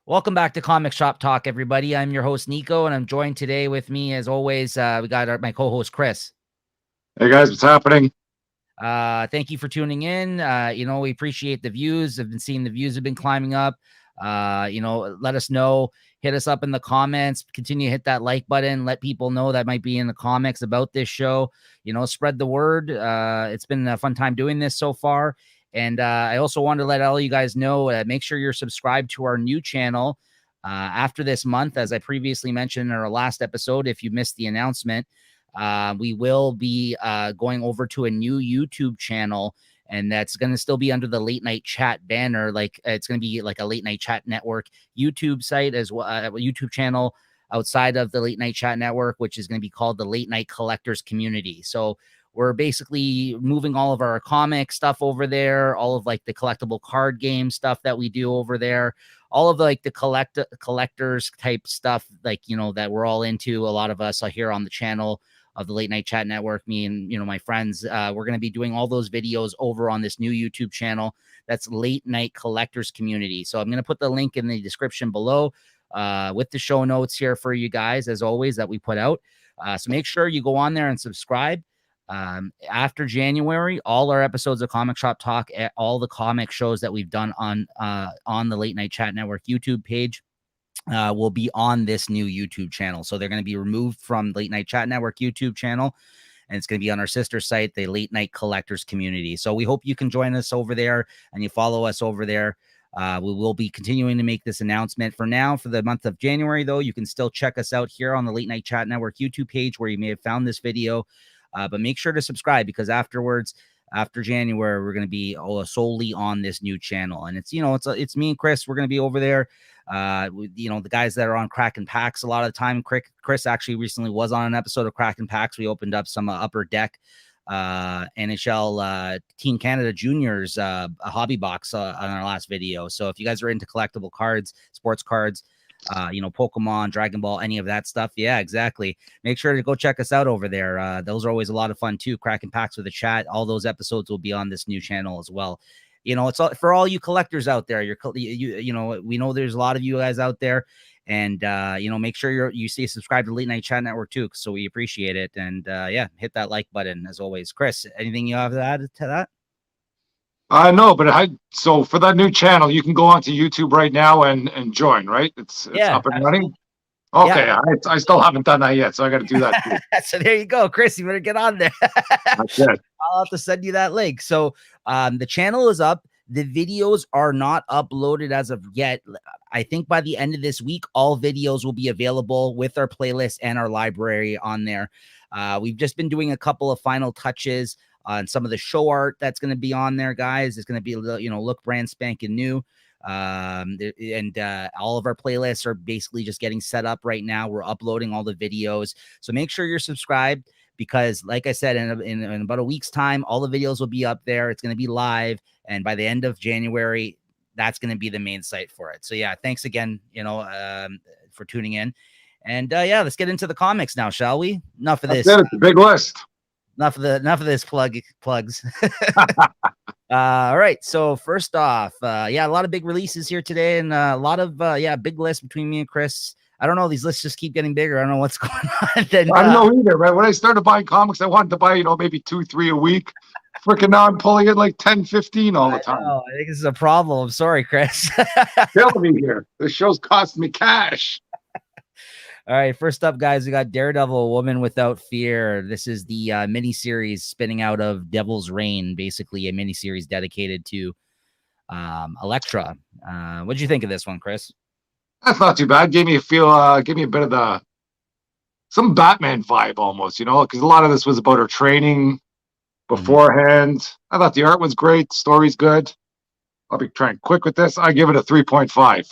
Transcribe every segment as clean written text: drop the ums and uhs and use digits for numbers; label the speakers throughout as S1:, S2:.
S1: Welcome back to Comic Shop Talk, everybody. I'm your host, Niko, and I'm joined today with me, as always, we got my co-host, Chris.
S2: Hey, guys, what's happening?
S1: Thank you for tuning in. We appreciate the views. I've been seeing the views have been climbing up. Let us know. Hit us up in the comments. Continue to hit that like button. Let people know that might be in the comics about this show. Spread the word. It's been a fun time doing this so far. And I also wanted to let all you guys know, make sure you're subscribed to our new channel after this month. As I previously mentioned in our last episode, if you missed the announcement, we will be going over to a new YouTube channel, and that's going to still be under the Late Night Chat banner. Like it's going to be like a Late Night Chat Network YouTube site as well, a YouTube channel outside of the Late Night Chat Network, which is going to be called the Late Night Collectors Community. So we're basically moving all of our comic stuff over there, all of like the collectible card game stuff that we do over there, all of like the collectors type stuff, like, that we're all into. A lot of us are here on the channel of the Late Night Chat Network, me and, my friends, we're going to be doing all those videos over on this new YouTube channel. That's Late Night Collectors Community. So I'm going to put the link in the description below with the show notes here for you guys, as always, that we put out. So make sure you go on there and subscribe. After January, all our episodes of Comic Shop Talk, all the comic shows that we've done on the Late Night Chat Network YouTube page will be on this new YouTube channel. So they're going to be removed from Late Night Chat Network YouTube channel, and it's going to be on our sister site, the Late Night Collectors Community. So we hope you can join us over there and you follow us over there. We will be continuing to make this announcement. For now, for the month of January, though, you can still check us out here on the Late Night Chat Network YouTube page where you may have found this video. But make sure to subscribe, because afterwards, after January, we're going to be solely on this new channel. And it's me and Chris. We're going to be over there. The guys that are on Kraken Packs a lot of the time. Chris actually recently was on an episode of Kraken Packs. We opened up some Upper Deck NHL Team Canada Juniors a hobby box on our last video. So if you guys are into collectible cards, sports cards, Pokemon, Dragon Ball, any of that stuff, yeah, exactly, make sure to go check us out over there. Those are always a lot of fun too. Kraken Packs with a chat, all those episodes will be on this new channel as well. It's all, for all you collectors out there. We know there's a lot of you guys out there, and make sure you stay subscribed to Late Night Chat Network too, so we appreciate it. And hit that like button as always. Chris, anything you have to add to that?
S2: No, but so for that new channel, you can go onto YouTube right now and join, right? It's up and running. Okay, yeah. I still haven't done that yet, so I got to do that too.
S1: So there you go, Chris. You better get on there.
S2: That's it.
S1: I'll have to send you that link. So the channel is up. The videos are not uploaded as of yet. I think by the end of this week, all videos will be available with our playlist and our library on there. We've just been doing a couple of final touches on some of the show art that's going to be on there, guys. It's going to be, look brand spanking new. And all of our playlists are basically just getting set up right now. We're uploading all the videos. So make sure you're subscribed, because like I said, in about a week's time, all the videos will be up there. It's going to be live. And by the end of January, that's going to be the main site for it. So yeah, thanks again, for tuning in. And let's get into the comics now, shall we? Enough of this.
S2: That's it. It's a big list.
S1: Enough of this plugs. All right. So first off, a lot of big releases here today, and a lot of big lists between me and Chris. I don't know. These lists just keep getting bigger. I don't know what's going on.
S2: I don't know either, right? When I started buying comics, I wanted to buy, maybe 2-3 a week. Freaking now I'm pulling it like 10, 15 all the time.
S1: I think this is a problem. I'm sorry, Chris.
S2: Killing me here. This show's costing me cash.
S1: All right, first up, guys, we got Daredevil, Woman Without Fear. This is the miniseries spinning out of Devil's Reign, basically a miniseries dedicated to Elektra. What did you think of this one, Chris?
S2: That's not too bad. Gave me a bit of some Batman vibe almost, because a lot of this was about her training beforehand. I thought the art was great. The story's good. I'll be trying quick with this. I give it a 3.5.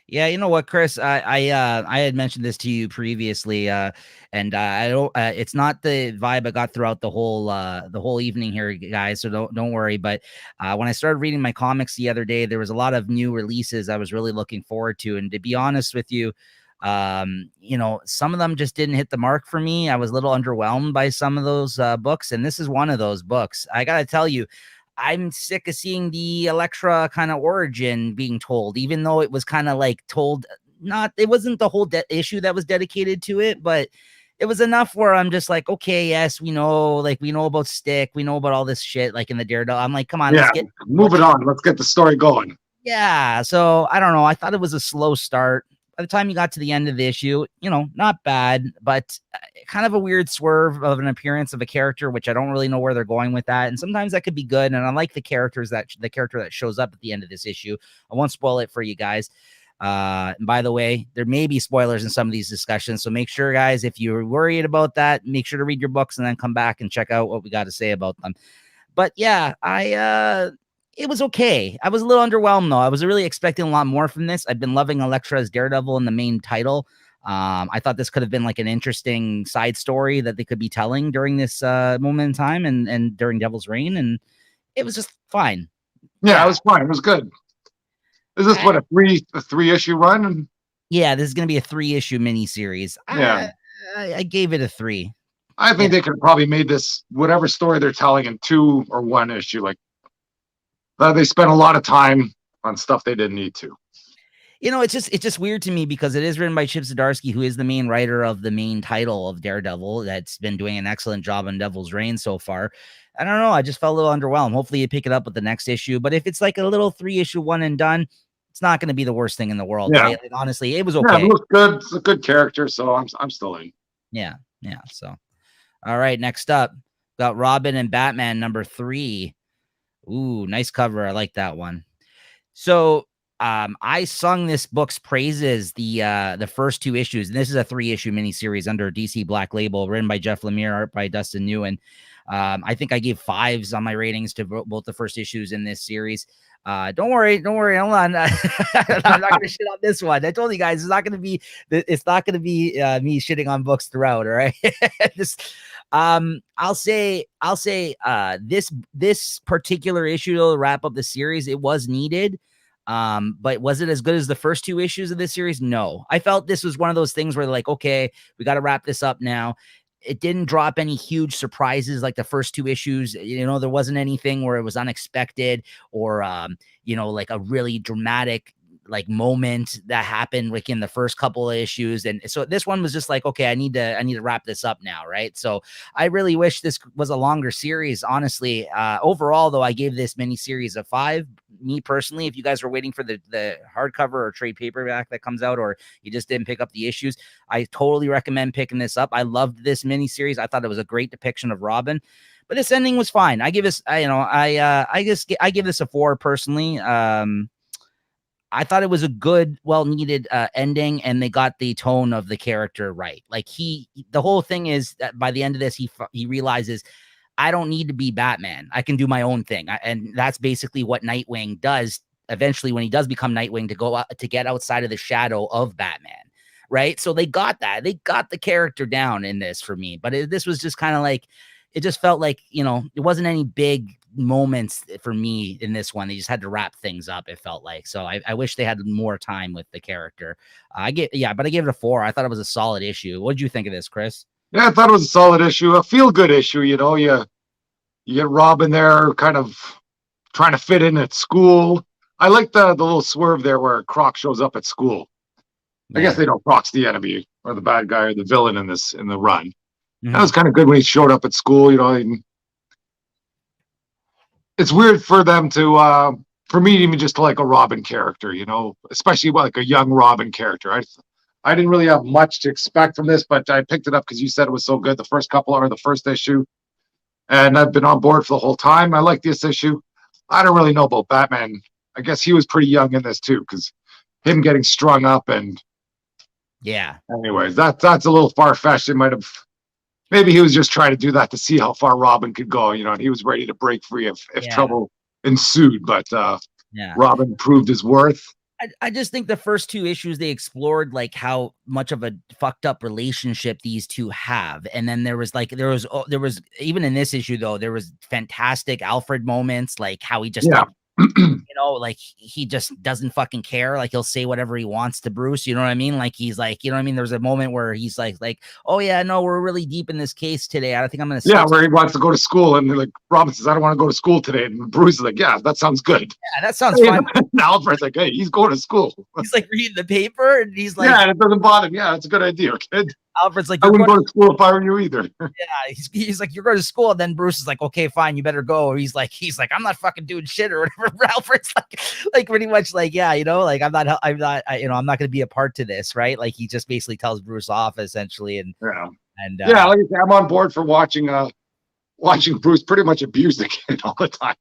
S1: Yeah, you know what, Chris? I had mentioned this to you previously, and I don't. It's not the vibe I got throughout the whole evening here, guys. So don't worry. But when I started reading my comics the other day, there was a lot of new releases I was really looking forward to. And to be honest with you, some of them just didn't hit the mark for me. I was a little underwhelmed by some of those books, and this is one of those books. I gotta tell you, I'm sick of seeing the Elektra kind of origin being told, even though it was kind of like told, it wasn't the whole issue that was dedicated to it, but it was enough where I'm just like, okay, yes, we know about Stick, we know about all this shit, like in the Daredevil. I'm like, come on, let's get
S2: moving on. Let's get the story going.
S1: Yeah. So I don't know. I thought it was a slow start. By the time you got to the end of the issue, not bad, but kind of a weird swerve of an appearance of a character, which I don't really know where they're going with that. And sometimes that could be good. And I like the character that shows up at the end of this issue. I won't spoil it for you guys. And by the way, there may be spoilers in some of these discussions. So make sure, guys, if you're worried about that, make sure to read your books and then come back and check out what we got to say about them. But yeah, it was okay. I was a little underwhelmed, though. I was really expecting a lot more from this. I've been loving Elektra as Daredevil in the main title. I thought this could have been like an interesting side story that they could be telling during this moment in time and during Devil's Reign. And it was just fine.
S2: Yeah, it was fine. It was good. Is this what, a three issue run?
S1: Yeah, this is going to be a 3-issue miniseries.
S2: Yeah.
S1: I gave it a 3.
S2: I think they could have probably made this, whatever story they're telling, in 2 or 1 issue. Like, they spent a lot of time on stuff they didn't need to.
S1: It's just weird to me because it is written by Chip Zdarsky, who is the main writer of the main title of Daredevil. That's been doing an excellent job on Devil's Reign so far. I don't know. I just felt a little underwhelmed. Hopefully you pick it up with the next issue. But if it's like a little 3-issue one and done, it's not going to be the worst thing in the world. Yeah. Right? Like, honestly, it was okay.
S2: Yeah, it looks good. It's a good character, so I'm still in.
S1: Yeah. So, all right. Next up, got Robin and Batman number 3. Ooh, nice cover. I like that one. So, I sung this book's praises the first 2 issues, and this is a 3-issue miniseries under DC Black Label, written by Jeff Lemire, art by Dustin Nguyen. I think I gave 5s on my ratings to both the first issues in this series. Don't worry. Hold on. I'm not going to shit on this one. I told you guys, it's not going to be me shitting on books throughout. All right. I'll say this particular issue to wrap up the series, it was needed. But was it as good as the first 2 issues of this series? No. I felt this was one of those things where like, okay, we got to wrap this up now. It didn't drop any huge surprises like the first 2 issues. There wasn't anything where it was unexpected or, like a really dramatic like moment that happened like in the first couple of issues. And so this one was just like, okay, I need to wrap this up now. Right. So I really wish this was a longer series. Honestly, overall though, I gave this mini series a 5. Me personally, if you guys were waiting for the hardcover or trade paperback that comes out, or you just didn't pick up the issues, I totally recommend picking this up. I loved this mini series. I thought it was a great depiction of Robin, but this ending was fine. I give this, I give this a 4 personally. I thought it was a good, well-needed ending, and they got the tone of the character right. Like the whole thing is that by the end of this, he realizes, I don't need to be Batman. I can do my own thing. And that's basically what Nightwing does eventually when he does become Nightwing, to go out, to get outside of the shadow of Batman. Right. So they got that. They got the character down in this for me. But this was just kind of like, it just felt like, it wasn't any big moments for me in this one. They just had to wrap things up, it felt like. So I wish they had more time with the character. But I gave it a 4. I thought it was a solid issue. What did you think of this, Chris?
S2: Yeah, I thought it was a solid issue, a feel-good issue. You get Robin there kind of trying to fit in at school. I like the little swerve there where Croc shows up at school. Yeah. I guess they know Croc's the enemy or the bad guy or the villain in the run. Mm-hmm. That was kind of good when he showed up at school. It's weird for them to, for me, even just to like a Robin character, especially like a young Robin character. I didn't really have much to expect from this, but I picked it up because you said it was so good. The first issue, and I've been on board for the whole time. I like this issue. I don't really know about Batman. I guess he was pretty young in this too, because him getting strung up and
S1: yeah.
S2: Anyways, that's a little far fetched. Maybe he was just trying to do that to see how far Robin could go. And he was ready to break free if trouble ensued. But Robin proved his worth.
S1: I just think the first 2 issues, they explored like how much of a fucked up relationship these two have. And then there was even in this issue though, there was fantastic Alfred moments, like how he just like Like he just doesn't fucking care. Like he'll say whatever he wants to Bruce. You know what I mean? Like he's like, you know what I mean? There's a moment where he's like, oh yeah, no, we're really deep in this case today. I think I'm gonna.
S2: Yeah, where he wants to go to school, and like Robin says, I don't want to go to school today, and Bruce is like, yeah, that sounds good.
S1: Yeah, that sounds fine.
S2: Now Alfred's like, hey, he's going to school.
S1: He's like reading the paper, and he's like,
S2: yeah, and it doesn't bother him. Yeah, it's a good idea, kid.
S1: Alfred's like,
S2: I wouldn't go to school if I were you either.
S1: yeah, he's like, you're going to school, and then Bruce is like, okay, fine, you better go. Or he's like, I'm not fucking doing shit or whatever. Alfred's like pretty much like, yeah, like I'm not I'm not going to be a part to this, right? Like he just basically tells Bruce off essentially, and
S2: yeah, like I said, I'm on board for watching Bruce pretty much abuse the kid all the time.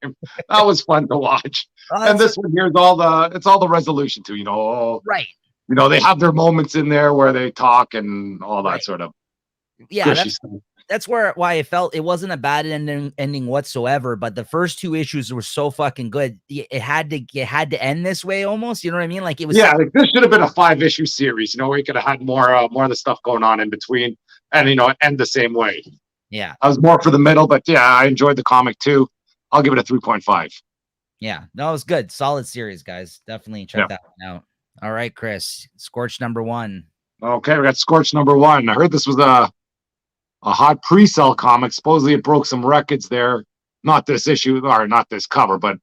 S2: That was fun to watch. And this one here is all the resolution too,
S1: right.
S2: They have their moments in there where they talk and all that sort of
S1: that's why I felt it wasn't a bad ending whatsoever. But the first two issues were so fucking good. It had to end this way almost. You know what I mean? Like it was.
S2: Yeah, like this should have been a 5-issue series. We could have had more of the stuff going on in between, and end the same way.
S1: Yeah,
S2: I was more for the middle, but yeah, I enjoyed the comic too. I'll give it a 3.5.
S1: Yeah, no, it was good, solid series, guys. Definitely check that one out. All right, Chris, Scorched #1.
S2: Okay, we got Scorched #1. I heard this was a hot pre-sale comic. Supposedly it broke some records there. Not this issue, or not this cover, but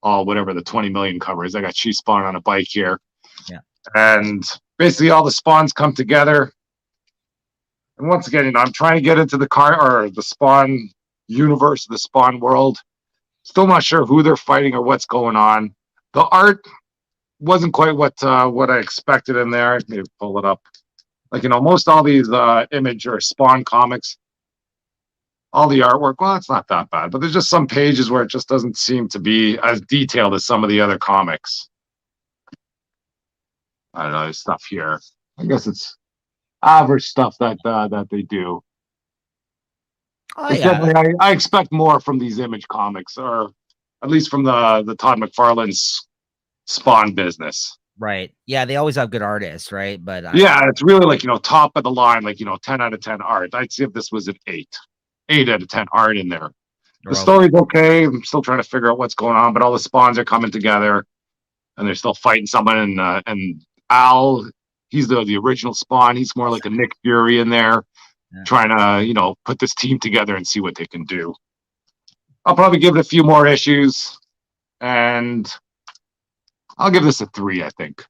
S2: whatever the 20 million cover is. I got She Spawn on a bike here.
S1: Yeah.
S2: And basically all the spawns come together. And once again, I'm trying to get into the Spawn universe, the Spawn world. Still not sure who they're fighting or what's going on. The art wasn't quite what I expected in there. Maybe pull it up. Like, most all these Image or Spawn comics, all the artwork, well, it's not that bad, but there's just some pages where it just doesn't seem to be as detailed as some of the other comics. I don't know, there's stuff here. I guess it's average stuff that they do.
S1: Oh, yeah.
S2: I expect more from these Image comics, or at least from the Todd McFarlane's Spawn business.
S1: Right. Yeah, they always have good artists, right? But
S2: it's really like, top of the line, like, 10 out of 10 art. I'd see if this was an 8 out of 10 art in there. The story's okay. I'm still trying to figure out what's going on, but all the spawns are coming together and they're still fighting someone. And Al, he's the original Spawn. He's more like a Nick Fury in there, trying to, put this team together and see what they can do. I'll probably give it a few more issues, and I'll give this a 3, I think.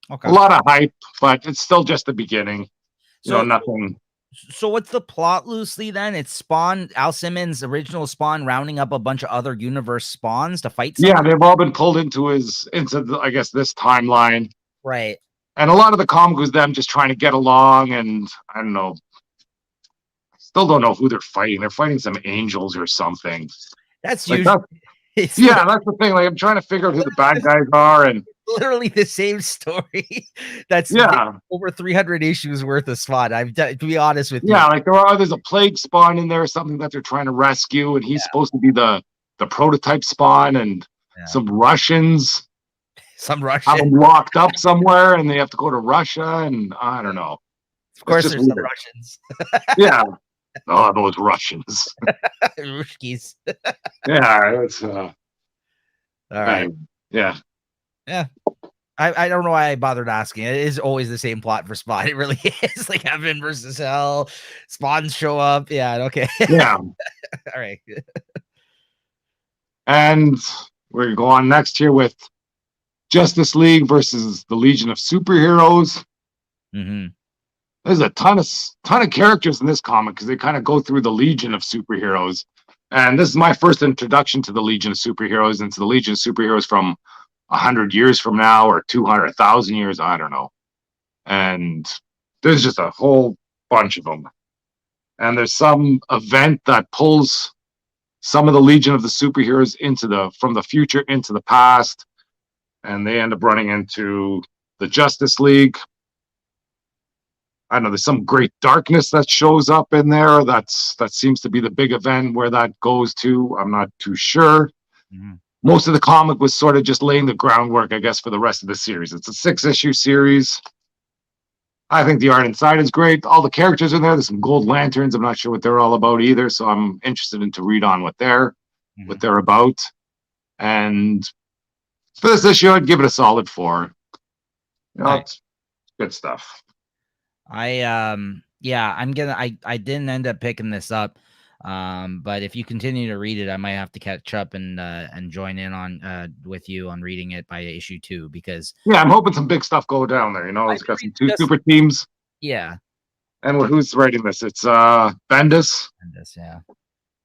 S1: Okay.
S2: A lot of hype, but it's still just the beginning. Nothing.
S1: So what's the plot loosely then? It's Spawn, Al Simmons' original Spawn, rounding up a bunch of other universe spawns to fight someone?
S2: Yeah, they've all been pulled into I guess, this timeline.
S1: Right.
S2: And a lot of the comic was them just trying to get along, and I don't know. Still don't know who they're fighting. They're fighting some angels or something.
S1: That's
S2: like
S1: usually...
S2: that's the thing. Like, I'm trying to figure out who the bad guys are, and
S1: literally the same story. That's over 300 issues worth of Spawn. To be honest with you.
S2: Yeah, like there's a plague Spawn in there, something that they're trying to rescue, and he's supposed to be the prototype Spawn, and some Russians have them locked up somewhere, and they have to go to Russia, and I don't know.
S1: Of course, there's some Russians.
S2: Yeah. Oh, those Russians.
S1: Ruskies.
S2: Yeah, it's
S1: all right.
S2: Yeah.
S1: I don't know why I bothered asking. It is always the same plot for Spawn. It really is, like heaven versus hell. Spawns show up. Yeah. Okay.
S2: Yeah.
S1: All right.
S2: And we're going on next here with Justice League versus the Legion of Superheroes.
S1: Mm-hmm.
S2: There's a ton of characters in this comic because they kind of go through the Legion of Superheroes. And this is my first introduction to the Legion of Superheroes, and to the Legion of Superheroes from 100 years from now, or 200, 1,000 years, I don't know. And there's just a whole bunch of them. And there's some event that pulls some of the Legion of the Superheroes from the future into the past, and they end up running into the Justice League. I don't know, there's some great darkness that shows up in there. That seems to be the big event where that goes to. I'm not too sure.
S1: Mm-hmm.
S2: Most of the comic was sort of just laying the groundwork, I guess, for the rest of the series. It's a 6-issue series. I think the art inside is great. All the characters in there. There's some gold lanterns. I'm not sure what they're all about either, so I'm interested to read on what they're about. And For this issue, I'd give it a solid 4. It's good stuff.
S1: Yeah, I didn't end up picking this up. But if you continue to read it, I might have to catch up and join in on with you on reading it by issue 2, because
S2: I'm hoping some big stuff go down there. It's got some 2 super teams.
S1: Yeah.
S2: And who's writing this? It's Bendis.
S1: Yeah.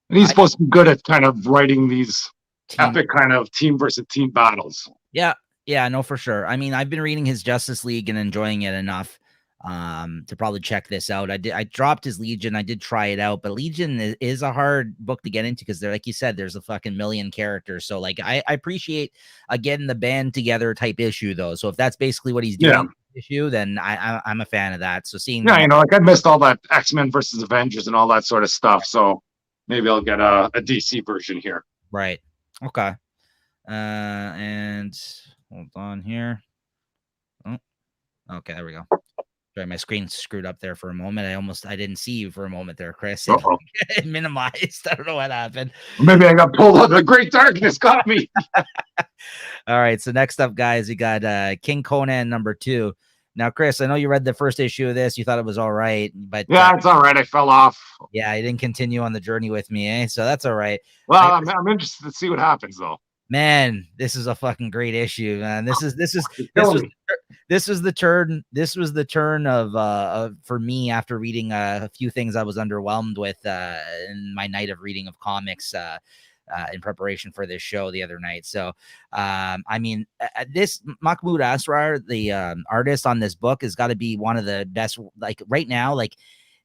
S2: And he's supposed to be good at kind of writing these epic kind of team versus team battles.
S1: Yeah, no, for sure. I mean, I've been reading his Justice League and enjoying it enough to probably check this out. I dropped his Legion. I did try it out, but Legion is a hard book to get into because they're, like you said, there's a fucking million characters. So like I appreciate again the band together type issue though. So if that's basically what he's doing issue, then I'm a fan of that. So seeing
S2: like I missed all that X-Men versus Avengers and all that sort of stuff. So maybe I'll get a DC version here.
S1: Right. Okay. And hold on here. Oh, okay, there we go. Sorry, my screen screwed up there for a moment. I didn't see you for a moment there, Chris. It minimized. I don't know what happened.
S2: Maybe I got pulled up. The great darkness got me.
S1: All right. So next up, guys, we got King Conan #2. Now, Chris, I know you read the first issue of this. You thought it was all right, but
S2: it's all right. I fell off.
S1: Yeah, you didn't continue on the journey with me, eh? So that's all right.
S2: Well, I'm interested to see what happens, though.
S1: Man, this is a fucking great issue, man. This was the turn of for me after reading a few things I was underwhelmed with in my night of reading of comics in preparation for this show the other night. So I mean, this Mahmoud Asrar, the artist on this book, has got to be one of the best, like right now, like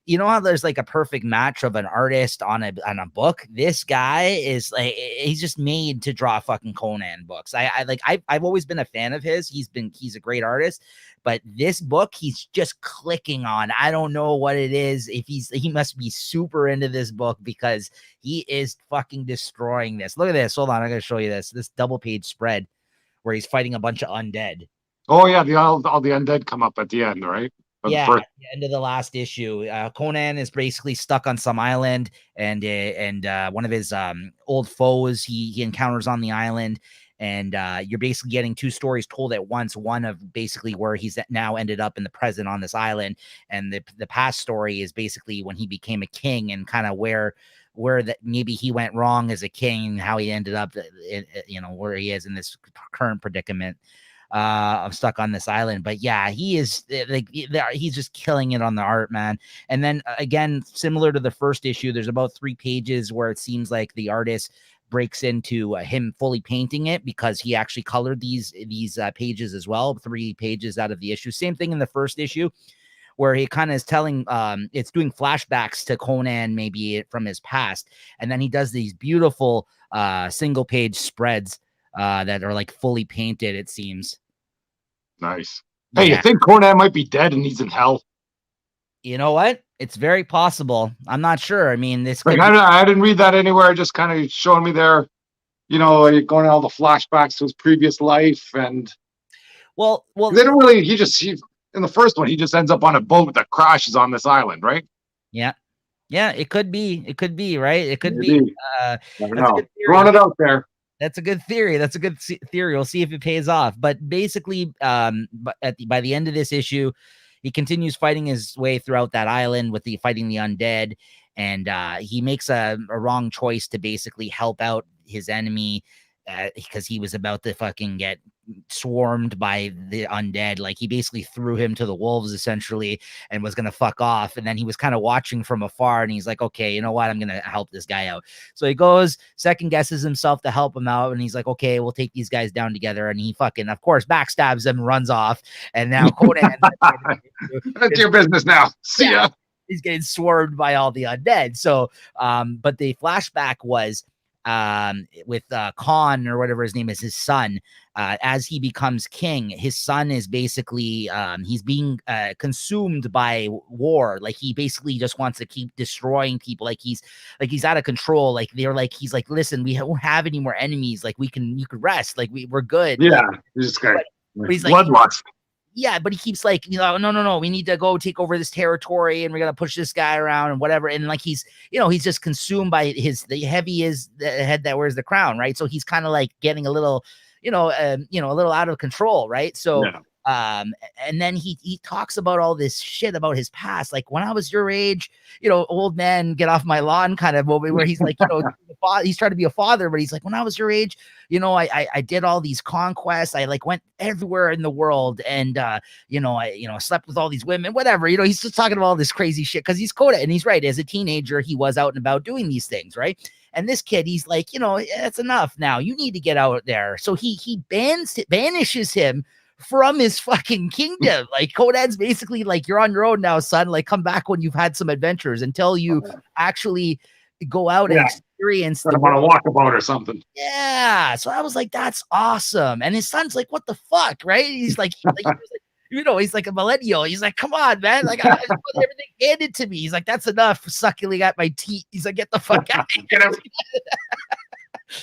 S1: you know how there's like a perfect match of an artist on a book. This guy is like, he's just made to draw fucking Conan books. I've always been a fan of his. He's a great artist, but this book he's just clicking on. I don't know what it is. He must be super into this book because he is fucking destroying this. Look at this. Hold on, I'm gonna show you this double page spread where he's fighting a bunch of undead.
S2: Oh yeah, all the undead come up at the end, right?
S1: Yeah, at the end of the last issue, Conan is basically stuck on some island, and one of his old foes he encounters on the island, and you're basically getting 2 stories told at once. One of basically where he's now ended up in the present on this island, and the past story is basically when he became a king and kind of where that maybe he went wrong as a king and how he ended up, where he is in this current predicament. I'm stuck on this island, but yeah, he is like he's just killing it on the art, man. And then again, similar to the first issue, there's about 3 pages where it seems like the artist breaks into him fully painting it because he actually colored these pages as well. 3 pages out of the issue. Same thing in the first issue, where he kind of is telling, it's doing flashbacks to Conan, maybe from his past. And then he does these beautiful single page spreads that are like fully painted, it seems.
S2: Nice. Hey, you think Conan might be dead and he's in hell?
S1: You know what? It's very possible. I'm not sure. I mean, this.
S2: I didn't read that anywhere. Just kind of showing me there, going all the flashbacks to his previous life, and
S1: well,
S2: they don't really. He in the first one, he just ends up on a boat that crashes on this island, right?
S1: Yeah, it could be. It could be, right? It could be.
S2: Throwing it out there.
S1: That's a good theory. That's a good theory. We'll see if it pays off. But basically, by the end of this issue, he continues fighting his way throughout that island with fighting the undead, and he makes a wrong choice to basically help out his enemy because he was about to fucking get swarmed by the undead. Like he basically threw him to the wolves essentially and was gonna fuck off, and then he was kind of watching from afar and he's like, okay, you know what, I'm gonna help this guy out. So he goes, second guesses himself to help him out, and he's like, okay, we'll take these guys down together, and he fucking of course backstabs them, runs off, and now Conan
S2: that's your business now. See ya.
S1: He's getting swarmed by all the undead. So but the flashback was with Khan or whatever his name is, his son, as he becomes king, his son is basically he's being consumed by war. Like he basically just wants to keep destroying people. Like he's out of control. Like he's like, listen, we don't have any more enemies. Like you could rest. Like we're good.
S2: Yeah, this guy. But he's bloodlust.
S1: Yeah, but he keeps like, no, we need to go take over this territory and we're going to push this guy around and whatever. And like, he's just consumed by the heavy is the head that wears the crown, right? So he's kind of like getting a little, a little out of control, right? So
S2: Yeah.
S1: and then he talks about all this shit about his past, like when I was your age, old man get off my lawn kind of moment, where he's like, he's trying to be a father, but he's like, when I was your age, I did all these conquests, I like went everywhere in the world, and I slept with all these women, whatever, he's just talking about all this crazy shit because he's Coda, and he's right, as a teenager he was out and about doing these things, right? And this kid, he's like, it's enough now, you need to get out there. So he banishes him from his fucking kingdom. Like Conan's basically like, you're on your own now, son. Like, come back when you've had some adventures, until you actually go out and experience
S2: on a walkabout or something.
S1: Yeah. So I was like, that's awesome. And his son's like, what the fuck, right? He's like, he's like a millennial. He's like, come on, man. Like, I just want everything handed to me. He's like, that's enough suckling at my teeth. He's like, get the fuck out of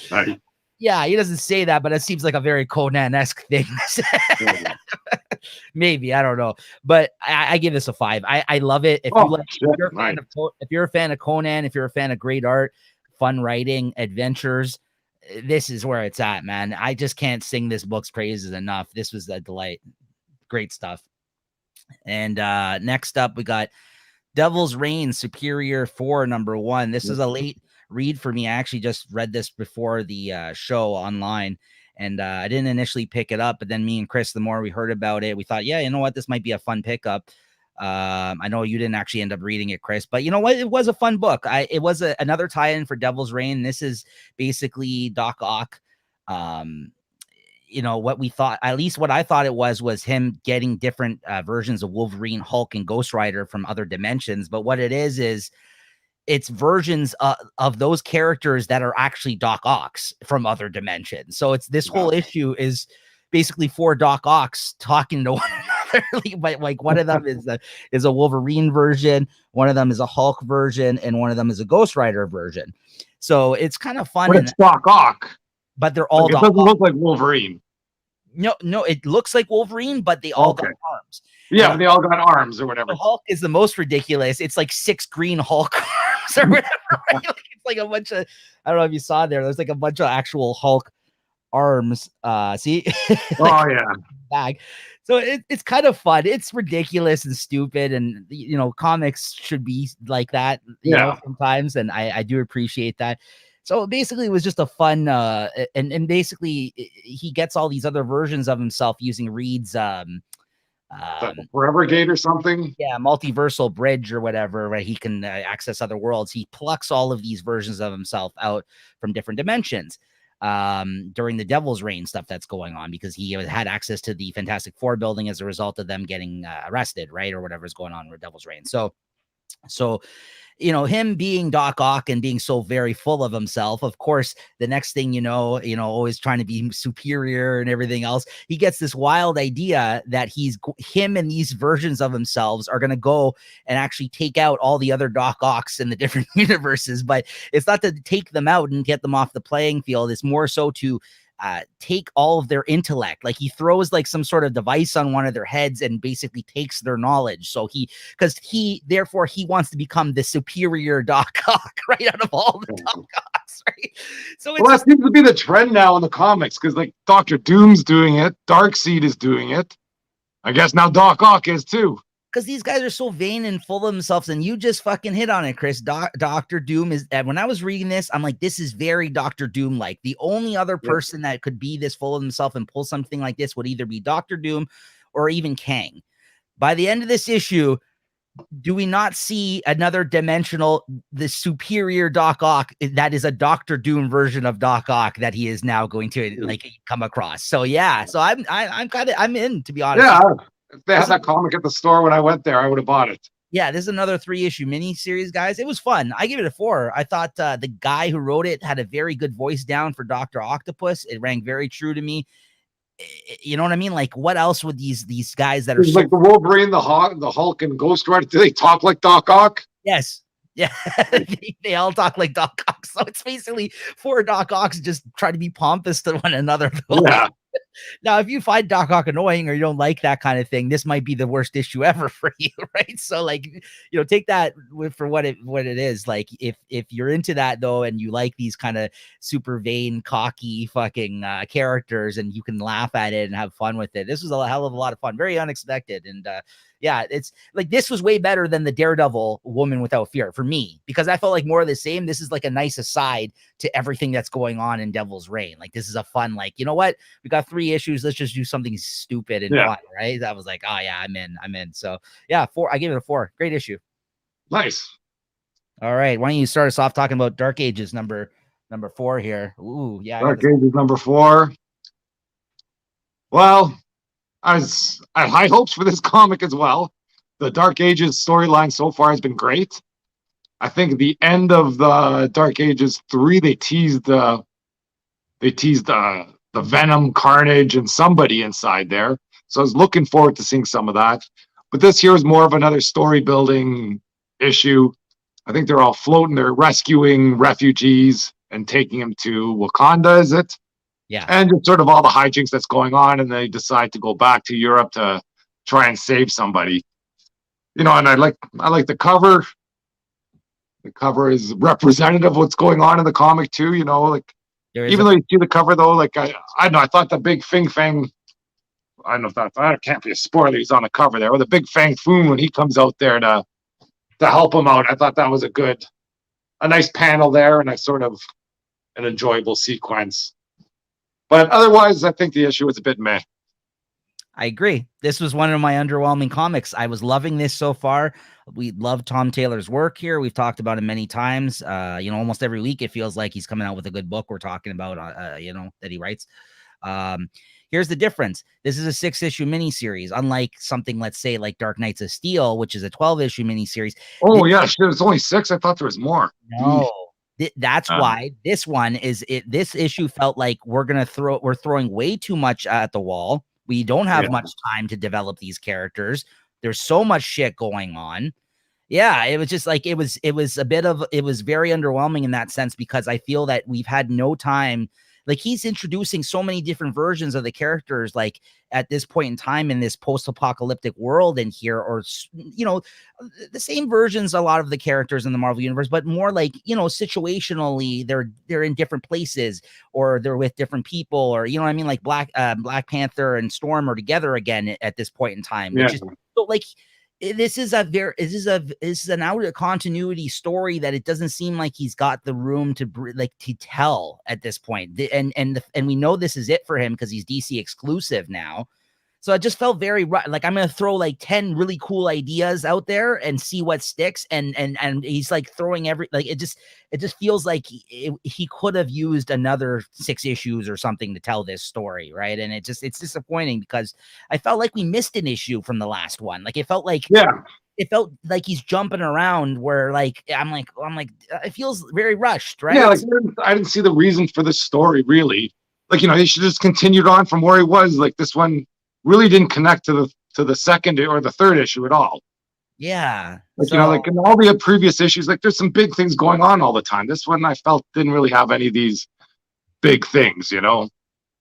S1: here. Yeah, he doesn't say that, but it seems like a very Conan-esque thing. Maybe, I don't know, but I give this a 5. I love it. If you're a fan of Conan, if you're a fan of great art, fun writing, adventures, this is where it's at, man. I just can't sing this book's praises enough. This was a delight. Great stuff. And next up, we got Devil's Reign Superior 4 #1. This is a late read for me. I actually just read this before the show online, and I didn't initially pick it up, but then me and Chris, the more we heard about it, we thought, yeah, you know what, this might be a fun pickup. I know you didn't actually end up reading it, Chris, but you know what, it was a fun book. It was another tie-in for Devil's Reign. This is basically Doc Ock. What we thought, at least what I thought it was him getting different versions of Wolverine, Hulk, and Ghost Rider from other dimensions. But what it is it's versions of those characters that are actually Doc Ocks from other dimensions. So it's this whole issue is basically 4 Doc Ocks talking to one another. like one of them is a Wolverine version, one of them is a Hulk version, and one of them is a Ghost Rider version. So it's kind of fun.
S2: But it's Doc Ock.
S1: But they're all
S2: Doc Ock. It doesn't look like Wolverine.
S1: No, it looks like Wolverine, but they all got arms.
S2: Yeah, they all got arms or whatever.
S1: The Hulk is the most ridiculous. It's like 6 green Hulk arms or whatever. Right? Like, it's like a bunch of, I don't know if you saw there's like a bunch of actual Hulk arms. See?
S2: Oh yeah.
S1: Bag. So it's kind of fun. It's ridiculous and stupid, and comics should be like that. You know, sometimes, and I do appreciate that. So basically, it was just a fun, and basically he gets all these other versions of himself using Reed's
S2: Forever Gate or something.
S1: Yeah, multiversal bridge or whatever, where he can access other worlds. He plucks all of these versions of himself out from different dimensions during the Devil's Reign stuff that's going on, because he had access to the Fantastic Four building as a result of them getting arrested, right, or whatever's going on with Devil's Reign. So him being Doc Ock and being so very full of himself, of course, the next thing always trying to be superior and everything else, he gets this wild idea that him and these versions of themselves are going to go and actually take out all the other Doc Ocks in the different universes. But it's not to take them out and get them off the playing field. It's more so to take all of their intellect. Like he throws like some sort of device on one of their heads and basically takes their knowledge. So he wants to become the superior Doc Ock, right, out of all the Doc Ocks, right? So
S2: that seems to be the trend now in the comics, because like Dr. Doom's doing it, Darkseid is doing it. I guess now Doc Ock is too.
S1: Because these guys are so vain and full of themselves, and you just fucking hit on it, Chris. Dr. Doom is, when I was reading this, I'm like, this is very Dr. Doom-like. The only other person that could be this full of himself and pull something like this would either be Dr. Doom or even Kang. By the end of this issue, do we not see another dimensional, the superior Doc Ock that is a Dr. Doom version of Doc Ock that he is now going to like come across? So yeah, so I'm in, to be honest.
S2: Yeah. If they had that comic at the store when I went there, I would have bought it.
S1: Yeah, this is another 3-issue mini-series, guys. It was fun. I give it a 4. I thought the guy who wrote it had a very good voice down for Dr. Octopus. It rang very true to me. You know what I mean? Like, what else would these guys that are
S2: like the Wolverine, the Hulk, and Ghost Rider, do they talk like Doc Ock?
S1: Yes. Yeah, they all talk like Doc Ock. So it's basically 4 Doc Ocks just try to be pompous to one another.
S2: Yeah.
S1: Now, if you find Doc Ock annoying or you don't like that kind of thing, this might be the worst issue ever for you, right? So, like, take that for what it is. Like, if you're into that though, and you like these kind of super vain, cocky, fucking characters, and you can laugh at it and have fun with it, this was a hell of a lot of fun, very unexpected, and yeah, it's like this was way better than the Daredevil Woman Without Fear for me, because I felt like more of the same. This is like a nice aside to everything that's going on in Devil's Reign. Like, this is a fun, like, you know what? We got 3 issues. Let's just do something stupid and fun, right? That was like, oh yeah, I'm in. So yeah, 4. I gave it a 4. Great issue.
S2: Nice.
S1: All right. Why don't you start us off talking about Dark Ages number 4 here? Ooh, yeah.
S2: Dark Ages number 4. Well, I had high hopes for this comic as well. The Dark Ages storyline so far has been great. I think the end of the Dark Ages 3, they teased the Venom, Carnage, and somebody inside there. So I was looking forward to seeing some of that. But this here is more of another story building issue. I think they're all floating. They're rescuing refugees and taking them to Wakanda, is it?
S1: Yeah.
S2: And just sort of all the hijinks that's going on, and they decide to go back to Europe to try and save somebody. And I like the cover. The cover is representative of what's going on in the comic too, like even though you see the cover though, like I don't know, I thought the big Fing Fang, I don't know if that can't be a spoiler, he's on the cover there, or the big Fang Foom when he comes out there to help him out. I thought that was a nice panel there, and a sort of an enjoyable sequence. But otherwise, I think the issue was a bit meh.
S1: I agree. This was one of my underwhelming comics. I was loving this so far. We love Tom Taylor's work here. We've talked about him many times. Almost every week it feels like he's coming out with a good book we're talking about, that he writes. Here's the difference. This is a 6-issue miniseries, unlike something, let's say, like Dark Knights of Steel, which is a 12-issue miniseries.
S2: Oh, yeah. It's only 6. I thought there was more.
S1: No. That's why this one is it. This issue felt like we're throwing way too much at the wall. We don't have much time to develop these characters. There's so much shit going on. Yeah, it was just like it was very underwhelming in that sense, because I feel that we've had no time. Like, he's introducing so many different versions of the characters, like at this point in time in this post-apocalyptic world in here, or the same versions, a lot of the characters in the Marvel universe, but more like, situationally they're in different places, or they're with different people, or like Black Panther and Storm are together again at this point in time. Which is, so like, this is an out of continuity story that it doesn't seem like he's got the room to tell at this point. And we know this is it for him because he's DC exclusive now. So it just felt very like I'm going to throw like 10 really cool ideas out there and see what sticks. And he's like throwing it just feels like he could have used another 6 issues or something to tell this story. Right. And it's disappointing, because I felt like we missed an issue from the last one. Like, it felt like, it felt like he's jumping around where like, I'm like, it feels very rushed. Right.
S2: Yeah. Like, I didn't see the reason for this story really. Like, he should just continued on from where he was. Like, this one really didn't connect to the second or the third issue at all.
S1: Yeah.
S2: Like, like in all the previous issues, like there's some big things going on all the time. This one I felt didn't really have any of these big things,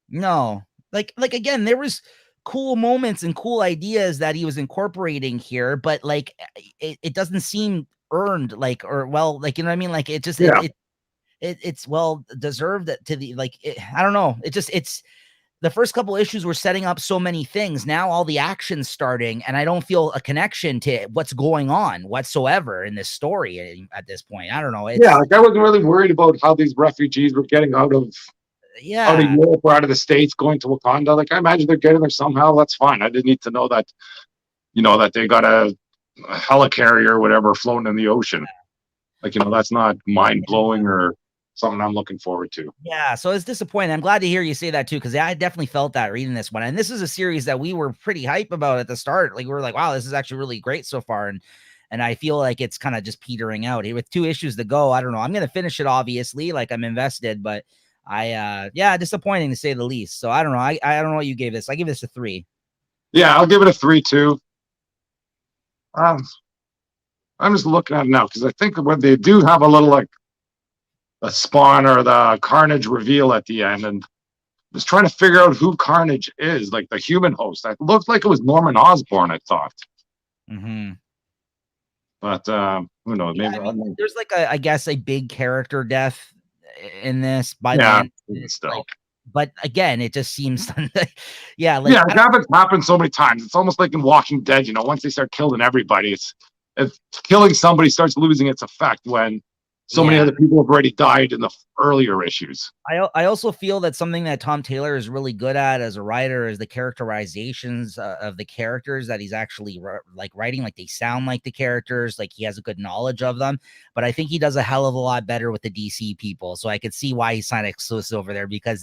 S1: No. Like again, there was cool moments and cool ideas that he was incorporating here, but like it doesn't seem earned, like, or well, like, you know what I mean? Like, it just it's well deserved to the, like, I don't know. It's the first couple issues were setting up so many things. Now all the action's starting, and I don't feel a connection to what's going on whatsoever in this story at this point. I don't know.
S2: Like, I wasn't really worried about how these refugees were getting out of Europe or out of the States going to Wakanda. Like, I imagine they're getting there somehow. That's fine. I didn't need to know that, that they got a helicarrier or whatever floating in the ocean. Like, that's not mind blowing or something I'm looking forward to.
S1: Yeah, so it's disappointing. I'm glad to hear you say that too, because I definitely felt that reading this one. And this is a series that we were pretty hype about at the start. Like, we were like, wow, this is actually really great so far. And I feel like it's kind of just petering out here with 2 issues to go. I don't know. I'm going to finish it, obviously. Like, I'm invested, but disappointing to say the least. So I don't know. I don't know what you gave this. I give this a 3.
S2: Yeah, I'll give it a 3 too. I'm just looking at it now, because I think when they do have a little, like, a Spawn or the Carnage reveal at the end, and was trying to figure out who Carnage is, like the human host. It looked like it was Norman Osborn, I thought.
S1: Mm-hmm.
S2: But who knows?
S1: Yeah,
S2: Maybe
S1: I mean, there's like I guess a big character death in this by the
S2: yeah,
S1: end. It's
S2: still.
S1: like, but again, it just seems yeah, like
S2: Yeah, that happened so many times. It's almost like in Walking Dead, once they start killing everybody, it's killing somebody starts losing its effect when so many
S1: yeah.
S2: other people have already died in the earlier issues.
S1: I also feel that something that Tom Taylor is really good at as a writer is the characterizations of the characters that he's actually like writing. Like they sound like the characters, like he has a good knowledge of them. But I think he does a hell of a lot better with the DC people. So I could see why he signed exclusive over there, because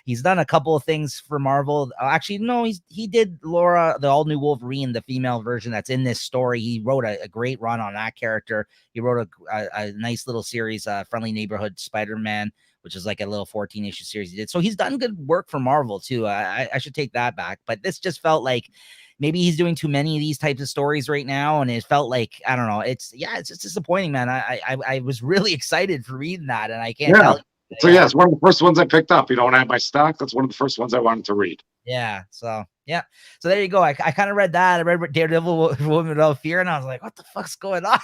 S1: he's done a couple of things for Marvel. Actually, no, he did Laura, the all new Wolverine, the female version that's in this story. He wrote a great run on that character. He wrote a nice little series, Friendly Neighborhood Spider-Man, which is like a little 14-issue series he did. So he's done good work for Marvel too. I should take that back. But this just felt like maybe he's doing too many of these types of stories right now, and it felt like, I don't know. It's just disappointing, man. I was really excited for reading that, and I can't tell you.
S2: So yeah, it's one of the first ones I picked up. When I had my stock, that's one of the first ones I wanted to read.
S1: Yeah. So yeah. So there you go. I kind of read that. I read Daredevil, Woman Without Fear, and I was like, what the fuck's going on?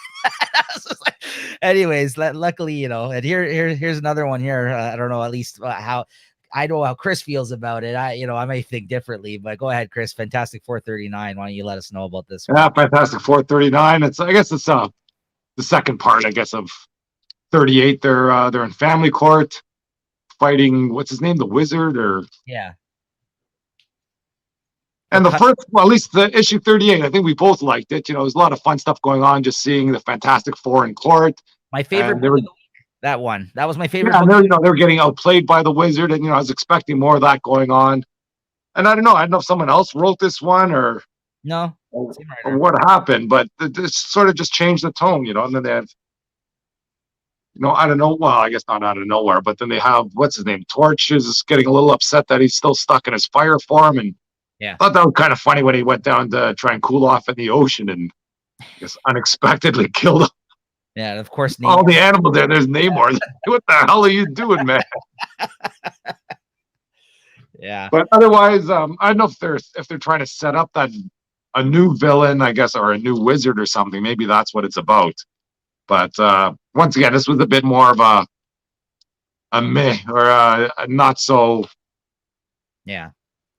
S1: Like, anyways, luckily, and here's another one here. I don't know, at least how I know how Chris feels about it. I may think differently, but go ahead, Chris. Fantastic 439. Why don't you let us know about this one?
S2: Yeah, Fantastic 439. I guess it's the second part, I guess, of 38. They're in family court fighting, what's his name, the Wizard, or
S1: yeah.
S2: And the first, well, at least the issue 38, I think we both liked it. There's a lot of fun stuff going on, just seeing the Fantastic Four in court.
S1: My favorite that one. That was my favorite.
S2: Yeah, they're getting outplayed by the Wizard, and I was expecting more of that going on. And I don't know if someone else wrote this one or what happened, but this sort of just changed the tone, and then they have, I don't know. Well, I guess not out of nowhere, but then they have, what's his name? Torch is getting a little upset that he's still stuck in his fire form, and
S1: yeah,
S2: I thought that was kind of funny when he went down to try and cool off in the ocean and just unexpectedly killed him.
S1: Yeah, of course.
S2: Namor. All the animals there's Namor. What the hell are you doing, man?
S1: Yeah.
S2: But otherwise, I don't know if they're trying to set up a new villain, I guess, or a new wizard or something. Maybe that's what it's about. But once again, this was a bit more of a meh, or a not so.
S1: Yeah.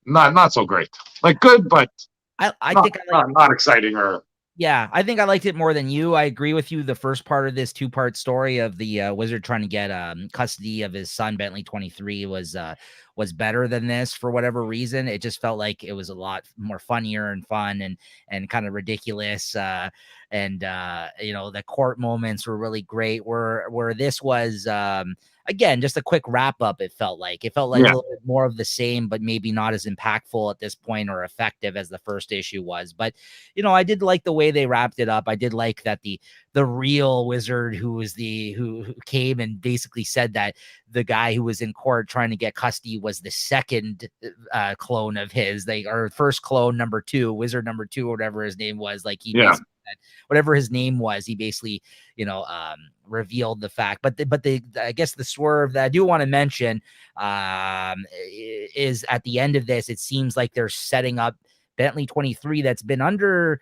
S2: Not so great. Like good, but
S1: I think
S2: not exciting. Or
S1: yeah, I think I liked it more than you. I agree with you. The first part of this 2-part story of the wizard trying to get custody of his son Bentley 23 was better than this for whatever reason. It just felt like it was a lot more funnier and fun and kind of ridiculous. And the court moments were really great. Where this was again, just a quick wrap up. It felt like a little bit more of the same, but maybe not as impactful at this point or effective as the first issue was. But, I did like the way they wrapped it up. I did like that the real wizard who came and basically said that the guy who was in court trying to get custody was the second clone of his. Or first clone, number 2, wizard number 2, or whatever his name was. Like he basically said, whatever his name was, he basically, revealed the fact. But I guess the swerve that I do want to mention is at the end of this, it seems like they're setting up Bentley 23 that's been under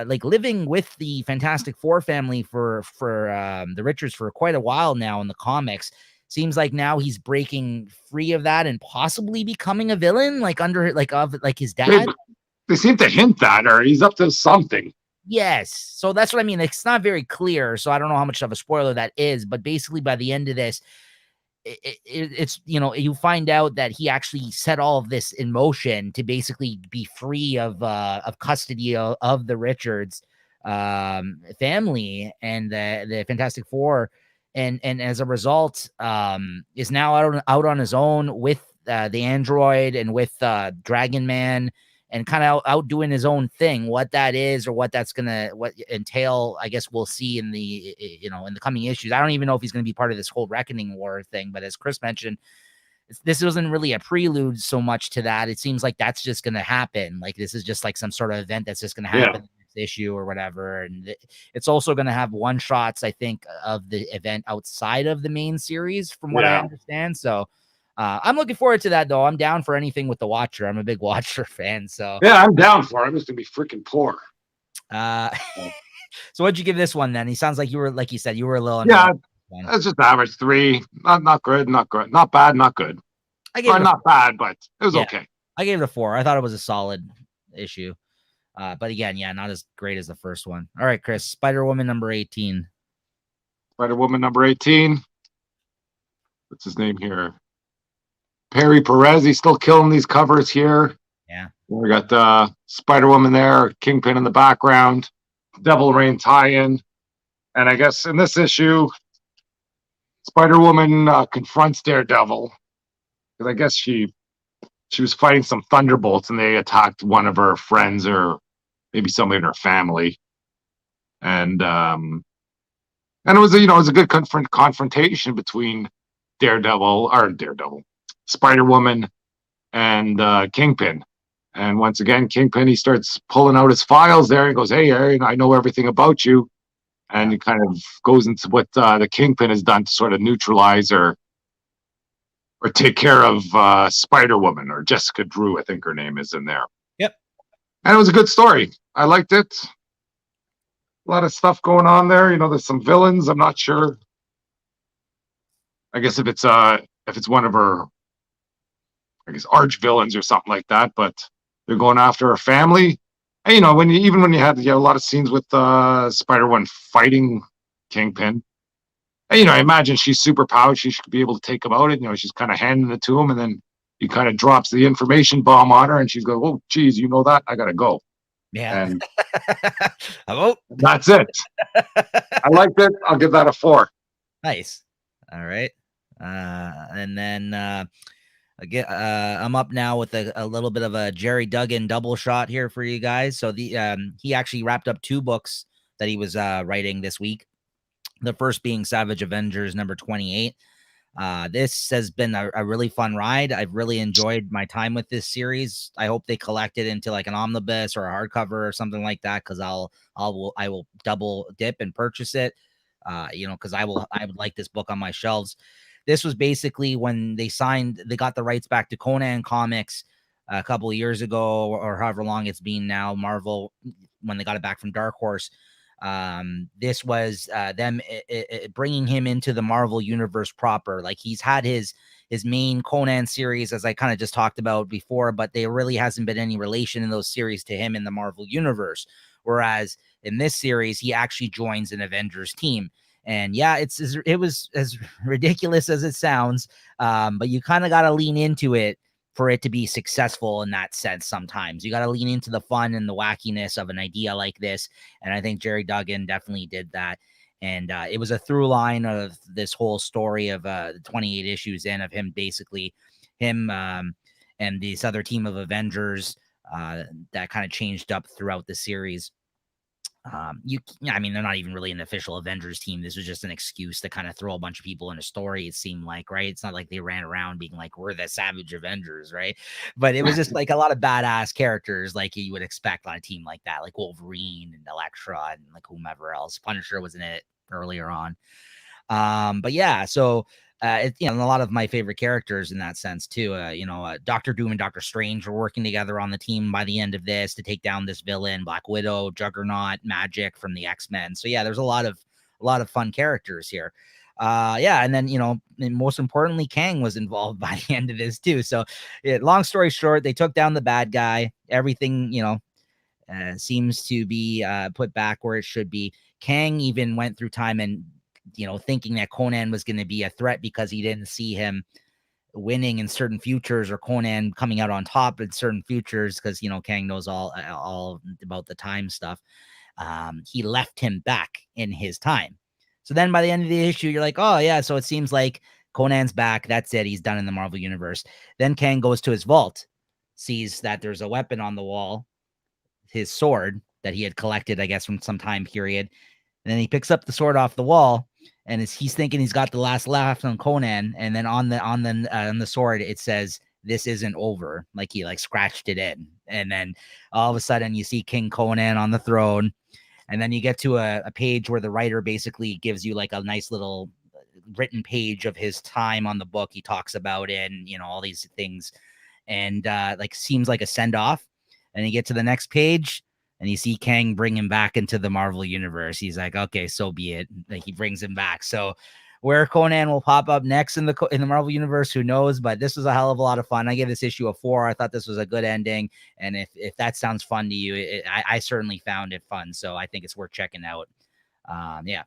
S1: like living with the Fantastic Four family for the Richards for quite a while now in the comics. Seems like now he's breaking free of that and possibly becoming a villain, like under like his dad.
S2: They seem to hint that, or he's up to something.
S1: Yes. So that's what I mean. It's not very clear. So I don't know how much of a spoiler that is, but basically by the end of this, it's, you find out that he actually set all of this in motion to basically be free of custody of the Richards family and the Fantastic Four. And as a result, is now out on his own with the android and with Dragon Man, and kind of out doing his own thing. What that is, or what that's gonna entail, I guess we'll see in the in the coming issues. I don't even know if he's gonna be part of this whole Reckoning War thing. But as Chris mentioned, this wasn't really a prelude so much to that. It seems like that's just gonna happen. Like this is just like some sort of event that's just gonna happen in the next issue or whatever. And it's also gonna have one shots, I think, of the event outside of the main series, from what I understand. So I'm looking forward to that, though. I'm down for anything with the Watcher. I'm a big Watcher fan. So
S2: Yeah, I'm down for it. I'm just gonna be freaking poor.
S1: uh so what'd you give this one then? He sounds like you were, like you said, you were a little
S2: Yeah,
S1: underwhelmed.
S2: it's just average 3. Not good, not good, not bad, not good.
S1: I gave it
S2: Not bad, but it was okay.
S1: I gave it a 4. I thought it was a solid issue. But again, yeah, not as great as the first one. All right, Chris, Spider-Woman number 18.
S2: Spider-Woman number 18. What's his name here? Perry Perez. He's still killing these covers here.
S1: Yeah.
S2: We got Spider-Woman there, Kingpin in the background, Devil Rain tie-in. And I guess in this issue, Spider-Woman confronts Daredevil. Because I guess she was fighting some Thunderbolts and they attacked one of her friends or maybe somebody in her family. And it was it was a good confrontation between Spider-Woman and Kingpin. And once again, Kingpin, he starts pulling out his files there and goes, "Hey, Aaron, I know everything about you." And he kind of goes into what the Kingpin has done to sort of neutralize or take care of Spider-Woman, or Jessica Drew, I think her name is in there.
S1: Yep.
S2: And it was a good story. I liked it. A lot of stuff going on there. There's some villains. I'm not sure. I guess if it's one of her, I guess, arch villains or something like that, but they're going after her family. And, when you had a lot of scenes with Spider-Woman fighting Kingpin. And, I imagine she's super powered. She should be able to take him out. And, she's kind of handing it to him, and then he kind of drops the information bomb on her, and she's going, "Oh, geez, you know that? I gotta go."
S1: Yeah.
S2: And
S1: hello.
S2: That's it. I liked it. I'll give that a 4.
S1: Nice. All right. And then again, I'm up now with a little bit of a Jerry Duggan double shot here for you guys. So he actually wrapped up 2 books that he was writing this week. The first being Savage Avengers number 28. This has been a really fun ride. I've really enjoyed my time with this series. I hope they collect it into like an omnibus or a hardcover or something like that, because I will double dip and purchase it. Because I would like this book on my shelves. This was basically when they got the rights back to Conan comics a couple of years ago, or however long it's been now. Marvel, when they got it back from Dark Horse. This was them bringing him into the Marvel universe proper. Like, he's had his main Conan series, as I kind of just talked about before, but there really hasn't been any relation in those series to him in the Marvel universe. Whereas in this series, he actually joins an Avengers team. And yeah, it was as ridiculous as it sounds, but you kind of got to lean into it for it to be successful in that sense. Sometimes you got to lean into the fun and the wackiness of an idea like this. And I think Jerry Duggan definitely did that. And it was a through line of this whole story of 28 issues in, of him and this other team of Avengers that kind of changed up throughout the series. They're not even really an official Avengers team. This was just an excuse to kind of throw a bunch of people in a story, it seemed like, right? It's not like they ran around being like, we're the Savage Avengers, right? But it was just like a lot of badass characters like you would expect on a team like that, like Wolverine and Elektra and like whomever else. Punisher was in it earlier on. But yeah, so and a lot of my favorite characters in that sense too. Doctor Doom and Doctor Strange were working together on the team by the end of this to take down this villain, Black Widow, Juggernaut, Magic from the X-Men. So yeah, there's a lot of fun characters here. And then and most importantly, Kang was involved by the end of this too. So long story short, they took down the bad guy. Everything seems to be put back where it should be. Kang even went through time and thinking that Conan was going to be a threat because he didn't see him winning in certain futures, or Conan coming out on top in certain futures, because Kang knows all about the time stuff. He left him back in his time. So then by the end of the issue, you're like, oh yeah, so it seems like Conan's back. That's it. He's done in the Marvel universe. Then Kang goes to his vault, sees that there's a weapon on the wall, his sword that he had collected, I guess, from some time period. And then he picks up the sword off the wall, and he's thinking he's got the last laugh on Conan. And then on the sword, it says, "This isn't over." Like he scratched it in. And then all of a sudden you see King Conan on the throne. And then you get to a page where the writer basically gives you like a nice little written page of his time on the book. He talks about it and, you know, all these things, and like seems like a send off. And you get to the next page and you see Kang bring him back into the Marvel universe. He's like, okay, so be it. Like, he brings him back. So where Conan will pop up next in the Marvel universe, who knows? But this was a hell of a lot of fun. I gave this issue a 4. I thought this was a good ending, and if that sounds fun to you, I certainly found it fun. So I think it's worth checking out.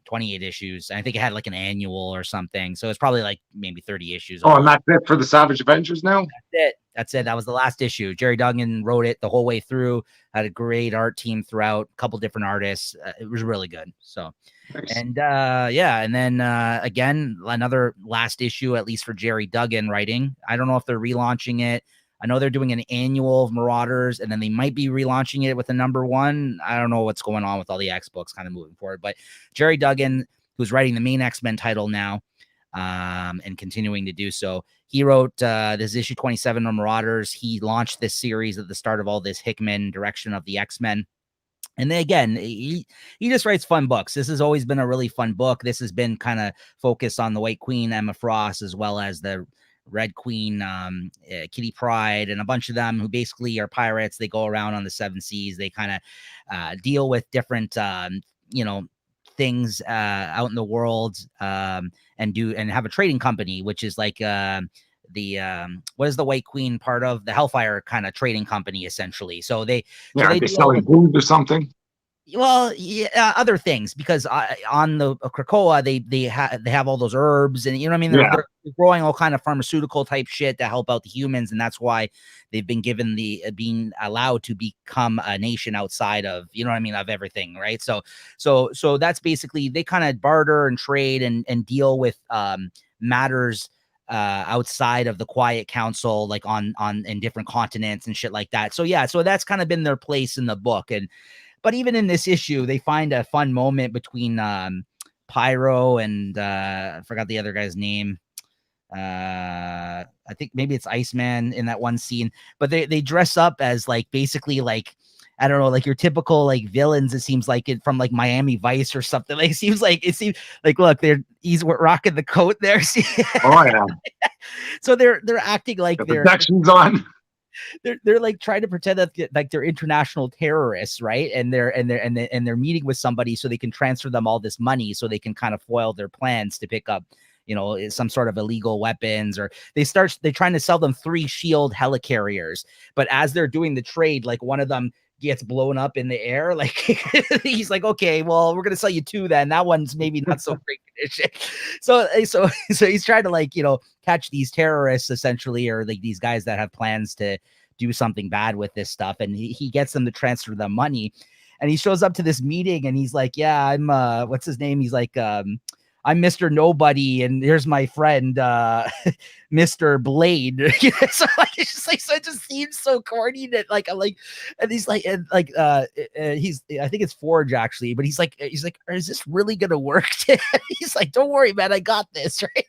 S1: 28 issues. I think it had like an annual or something, so it's probably like maybe 30 issues.
S2: Oh, and that's it for the Savage Avengers now?
S1: That's it. That was the last issue. Jerry Duggan wrote it the whole way through, had a great art team throughout, a couple different artists. It was really good. So, nice. And and then again, another last issue, at least for Jerry Duggan writing. I don't know if they're relaunching it. I know they're doing an annual of Marauders, and then they might be relaunching it with a #1. I don't know what's going on with all the X books kind of moving forward, but Jerry Duggan, who's writing the main X-Men title now, and continuing to do so, he wrote this issue 27 of Marauders. He launched this series at the start of all this Hickman direction of the X-Men. And then again, he just writes fun books. This has always been a really fun book. This has been kind of focused on the White Queen, Emma Frost, as well as the Red Queen, Kitty Pryde, and a bunch of them who basically are pirates. They go around on the 7 seas. They kind of deal with different, things out in the world, and have a trading company, which is like what is the White Queen part of? The Hellfire kind of trading company, essentially. So they
S2: selling booze or something.
S1: Well, yeah, other things, because on the Krakoa, they have all those herbs, and you know what I mean. They're growing all kind of pharmaceutical type shit to help out the humans, and that's why they've been given the being allowed to become a nation outside of, you know what I mean, of everything, right? So that's basically, they kind of barter and trade and deal with matters outside of the Quiet Council, like on in different continents and shit like that. So that's kind of been their place in the book. But even in this issue, they find a fun moment between Pyro and I forgot the other guy's name. I think maybe it's Iceman in that one scene. But they dress up as like basically like, I don't know, like your typical like villains. It seems like it from like Miami Vice or something. Like it seems like look, he's rocking the coat there.
S2: Oh yeah.
S1: So they're acting like
S2: the protection's on.
S1: They're like trying to pretend that like they're international terrorists, right? And they're meeting with somebody so they can transfer them all this money so they can kind of foil their plans to pick up, you know, some sort of illegal weapons. Or they're trying to sell them 3 shield helicarriers, but as they're doing the trade, like one of them gets blown up in the air. Like he's like, okay, well, we're gonna sell you 2 then. That one's maybe not so great condition. So he's trying to, like, you know, catch these terrorists essentially, or like these guys that have plans to do something bad with this stuff, and he gets them to transfer the money. And he shows up to this meeting and he's like, yeah, I'm what's his name? He's like, I'm Mr. Nobody, and here's my friend, Mr. Blade. So like, it's just like, so it just seems so corny that like, I'm like, and he's like, he's, I think it's Forge actually, but he's like, is this really gonna work? He's like, don't worry, man, I got this, right?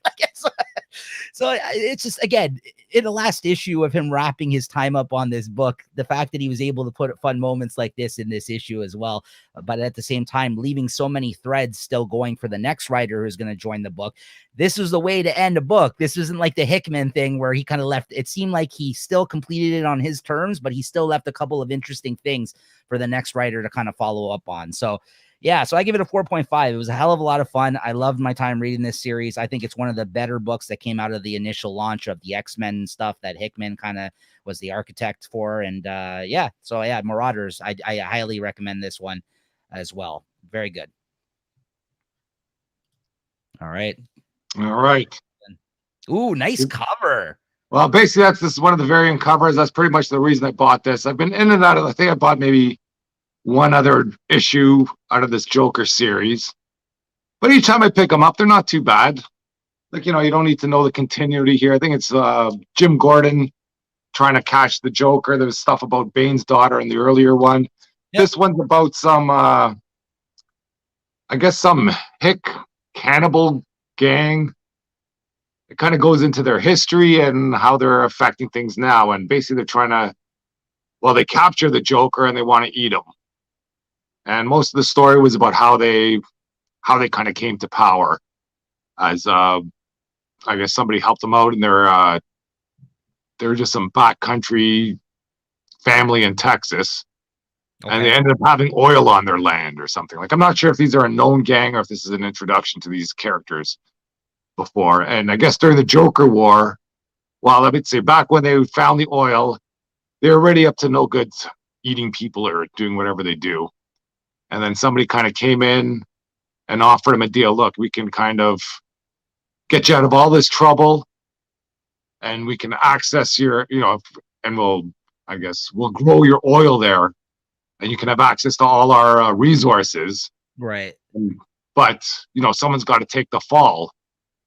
S1: So it's just, again, in the last issue of him wrapping his time up on this book, the fact that he was able to put fun moments like this in this issue as well, but at the same time leaving so many threads still going for the next writer who's going to join the book. This was the way to end a book. This isn't like the Hickman thing where he kind of left. It seemed like he still completed it on his terms, but he still left a couple of interesting things for the next writer to kind of follow up on. So yeah, so I give it a 4.5. It was a hell of a lot of fun. I loved my time reading this series. I think it's one of the better books that came out of the initial launch of the X-Men stuff that Hickman kind of was the architect for. And Marauders, I highly recommend this one as well. Very good. All right. Ooh, nice cover.
S2: Well, basically, this is one of the variant covers. That's pretty much the reason I bought this. I've been in and out of, I think I bought maybe one other issue out of this Joker series. But each time I pick them up, they're not too bad. Like, you know, you don't need to know the continuity here. I think it's Jim Gordon trying to catch the Joker. There was stuff about Bane's daughter in the earlier one. Yep. This one's about some, I guess, some hick cannibal gang. It kind of goes into their history and how they're affecting things now. And basically they're trying to, well, they capture the Joker and they want to eat him. And most of the story was about how they kind of came to power. as I guess somebody helped them out, and they're just some backcountry family in Texas, and they ended up having oil on their land or something. Like, I'm not sure if these are a known gang or if this is an introduction to these characters before. And I guess during the Joker War, well, I would say back when they found the oil, they were already up to no good eating people or doing whatever they do. And then somebody kind of came in and offered them a deal. Look, we can kind of get you out of all this trouble, and we can access your, and we'll grow your oil there, and you can have access to all our resources.
S1: Right.
S2: But, someone's got to take the fall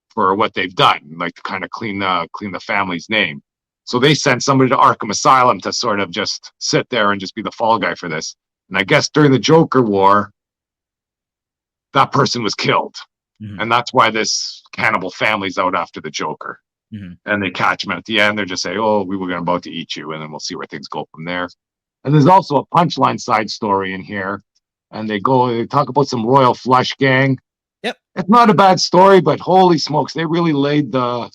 S2: for what they've done, like to kind of clean the family's name. So they sent somebody to Arkham Asylum to sort of just sit there and just be the fall guy for this. And I guess during the Joker War, that person was killed. Mm-hmm. And that's why this cannibal family's out after the Joker. Mm-hmm. And they catch him at the end. They're just saying, oh, we were about to eat you. And then we'll see where things go from there. And there's also a punchline side story in here. And they talk about some royal flush gang.
S1: Yep.
S2: It's not a bad story, but holy smokes, they really laid the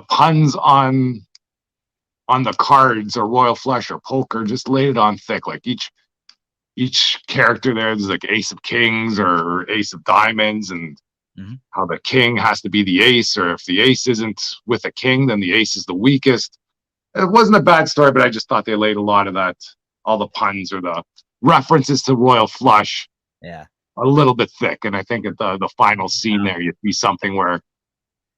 S2: puns on the cards, or royal flush or poker, just laid it on thick. Like each character there's like Ace of Kings or Ace of Diamonds, and mm-hmm. how the king has to be the ace, or if the ace isn't with a king, then the ace is the weakest. It wasn't a bad story, but I just thought they laid a lot of that, all the puns or the references to royal flush, a little bit thick. And I think at the final scene there, you see something where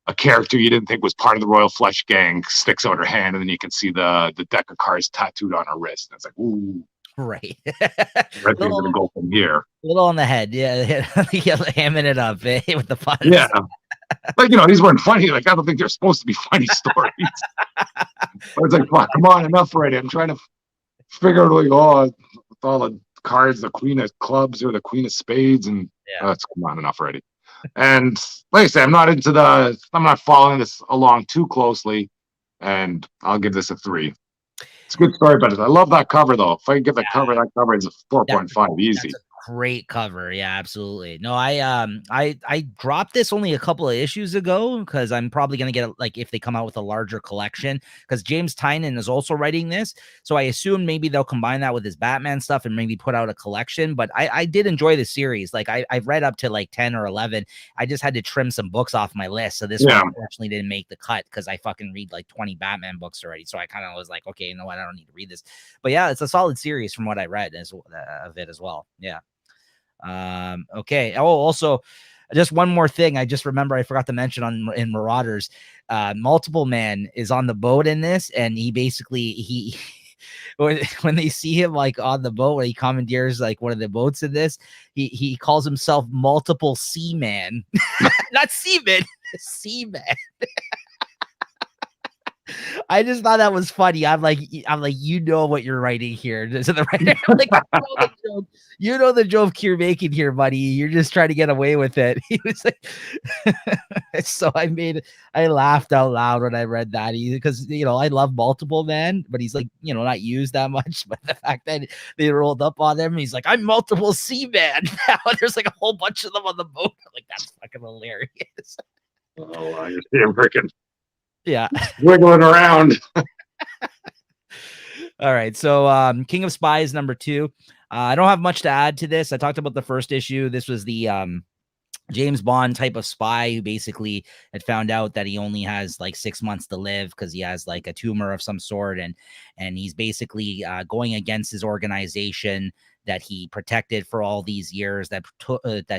S2: a character you didn't think was part of the royal flush gang sticks out her hand, and then you can see the deck of cards tattooed on her wrist. And it's like, ooh.
S1: Right.
S2: We're going to go from here.
S1: A little on the head. Yeah. Hamming it up with the puns.
S2: Yeah. Like, these weren't funny. Like, I don't think they're supposed to be funny stories. I was like, fuck, come on, enough already. I'm trying to figure out, with all the cards, the queen of clubs or the queen of spades, and come on, enough already. And like I said, I'm not following this along too closely, and I'll give this a 3. It's a good story, but I love that cover, though. If I can get the cover, that cover is a 4.5 easy.
S1: That's a great cover. Yeah, absolutely. No, I dropped this only a couple of issues ago because I'm probably gonna get if they come out with a larger collection, because James Tynion is also writing this, so I assume maybe they'll combine that with his Batman stuff and maybe put out a collection. But I did enjoy the series. Like I've read up to 10 or 11. I just had to trim some books off my list, so this one unfortunately didn't make the cut because I fucking read 20 Batman books already. So I kind of was like, okay, you know what, I don't need to read this. But yeah, it's a solid series from what I read of it as well. Yeah. Okay. Oh, also, just one more thing. I just remember I forgot to mention in Marauders, Multiple Man is on the boat in this, and he basically when they see him on the boat, when he commandeers one of the boats in this, he calls himself Multiple Seaman, not Seaman, Seaman. I just thought that was funny. I'm like, you know what you're writing here. To the writer, I'm like, you know the joke you're making here, buddy. You're just trying to get away with it. He was like, so I laughed out loud when I read that, because I love Multiple Man, but he's not used that much. But the fact that they rolled up on him, he's like, I'm Multiple Seaman now. There's a whole bunch of them on the boat. I'm like, that's fucking hilarious.
S2: Oh, you're seeing freaking.
S1: Yeah.
S2: Wiggling around.
S1: All right. So King of Spies number 2. I don't have much to add to this. I talked about the first issue. This was the James Bond type of spy who basically had found out that he only has 6 months to live because he has a tumor of some sort, and he's basically going against his organization that he protected for all these years, that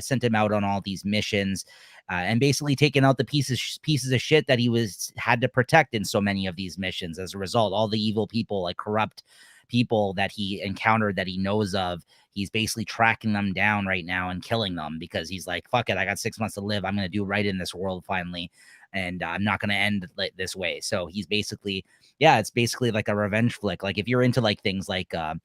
S1: sent him out on all these missions, and basically taking out the pieces of shit that he had to protect in so many of these missions. As a result, all the evil people, corrupt people that he encountered that he knows of, he's basically tracking them down right now and killing them, because he's like, fuck it, I got 6 months to live. I'm going to do right in this world finally. And I'm not going to end this way. So he's basically, it's basically like a revenge flick. If you're into things like a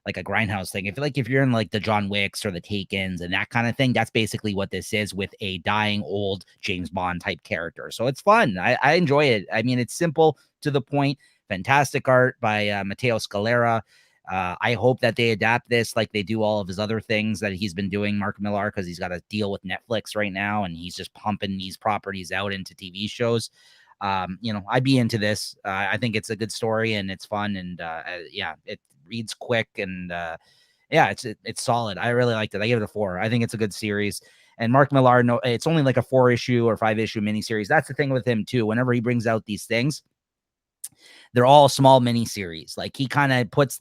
S1: Grindhouse thing, if you're in the John Wicks or the Takens and that kind of thing, that's basically what this is, with a dying old James Bond type character. So it's fun. I enjoy it. I mean, it's simple, to the point. Fantastic art by Matteo Scalera. I hope that they adapt this like they do all of his other things that he's been doing, Mark Millar, because he's got a deal with Netflix right now, and he's just pumping these properties out into TV shows. I'd be into this. I think it's a good story and it's fun, and yeah, it reads quick, and yeah, it's solid. I really liked it. I give it a 4. I think it's a good series. And Mark Millar, no, it's only like a 4-issue or 5-issue miniseries. That's the thing with him too. Whenever he brings out these things, they're all small miniseries. Like he kind of puts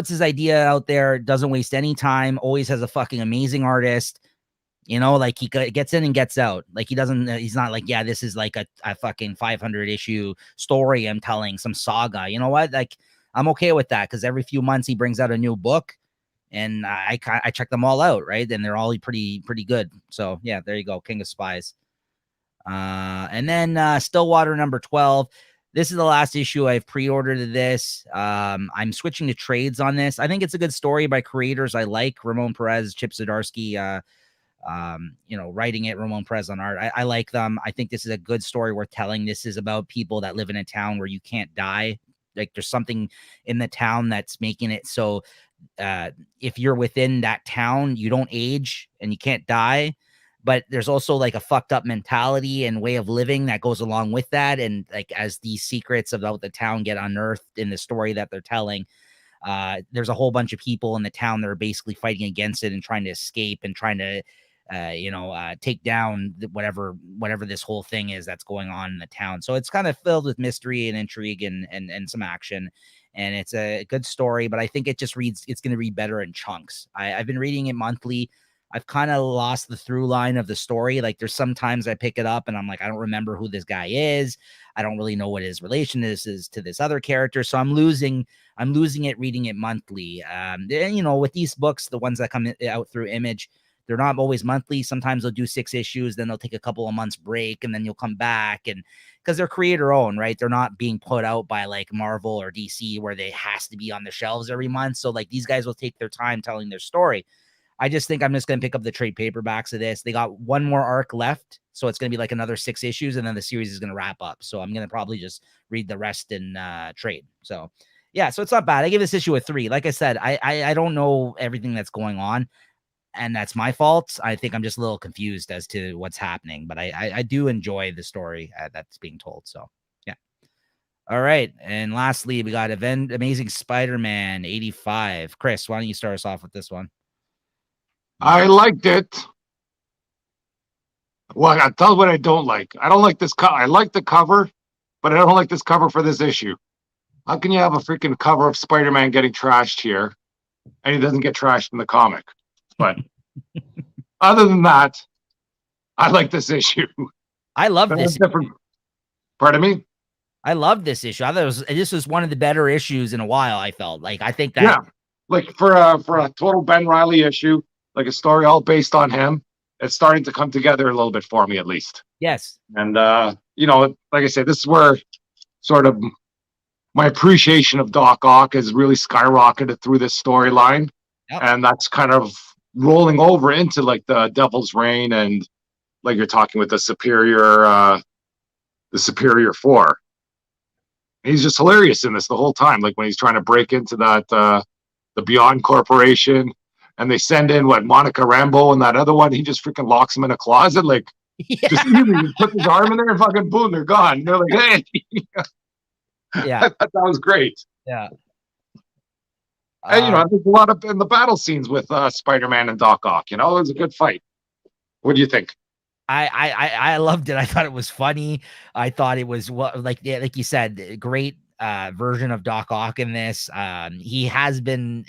S1: his idea out there, doesn't waste any time, always has a fucking amazing artist. Like he gets in and gets out. Like he's not like, yeah, this is like a fucking 500 issue story I'm telling, some saga. You know what? Like I'm okay with that because every few months he brings out a new book, and I check them all out, right? And they're all pretty good. So yeah, there you go, King of Spies. And then Stillwater number 12. This is the last issue I've pre-ordered of this. I'm switching to trades on this. I think it's a good story by creators I like. Ramon Perez, Chip Zdarsky, writing it, Ramon Perez on art. I like them. I think this is a good story worth telling. This is about people that live in a town where you can't die. Like there's something in the town that's making it so if you're within that town, you don't age and you can't die. But there's also like a fucked up mentality and way of living that goes along with that. And like as these secrets about the town get unearthed in the story that they're telling, there's a whole bunch of people in the town that are basically fighting against it and trying to escape and trying to take down whatever this whole thing is that's going on in the town. So it's kind of filled with mystery and intrigue and some action. And it's a good story, but I think it's going to read better in chunks. I've been reading it monthly. I've kind of lost the through line of the story. Like there's sometimes I pick it up and I'm like, I don't remember who this guy is. I don't really know what his relation is to this other character. So I'm losing it reading it monthly. And with these books, the ones that come out through Image, they're not always monthly. Sometimes they'll do 6 issues, then they'll take a couple of months break, and then you'll come back. And because they're creator owned, right? They're not being put out by like Marvel or DC where they has to be on the shelves every month. So like these guys will take their time telling their story. I just think I'm just going to pick up the trade paperbacks of this. They got one more arc left, so it's going to be like another 6 issues, and then the series is going to wrap up. So I'm going to probably just read the rest in trade. So yeah, so it's not bad. I give this issue a 3. Like I said, I don't know everything that's going on, and that's my fault. I think I'm just a little confused as to what's happening, but I do enjoy the story that's being told. So yeah. All right, and lastly, we got Amazing Spider-Man 85. Chris, why don't you start us off with this one?
S2: I liked it. Well, I'll tell you what I don't like. I don't like this cover. I like the cover, but I don't like this cover for this issue. How can you have a freaking cover of Spider-Man getting trashed here, and he doesn't get trashed in the comic? But other than that, I like this issue.
S1: I love this.
S2: Different. Pardon me?
S1: I love this issue. I thought this was one of the better issues in a while. I felt like I think that
S2: like for a total Ben Reilly issue, like a story all based on him, it's starting to come together a little bit for me, at least.
S1: Yes.
S2: And like I said, this is where sort of my appreciation of Doc Ock has really skyrocketed through this storyline. Yep. And that's kind of rolling over into like the Devil's Reign, and like you're talking with the Superior 4. He's just hilarious in this the whole time. Like when he's trying to break into that the Beyond Corporation, and they send in Monica Rambeau and that other one, he just freaking locks him in a closet. Like just even put his arm in there and fucking boom, they're gone. And they're like, hey.
S1: Yeah.
S2: I thought that was great.
S1: Yeah.
S2: And I think a lot of in the battle scenes with Spider-Man and Doc Ock, it was a good fight. What do you think?
S1: I loved it. I thought it was funny. I thought it was like you said, great version of Doc Ock in this. He has been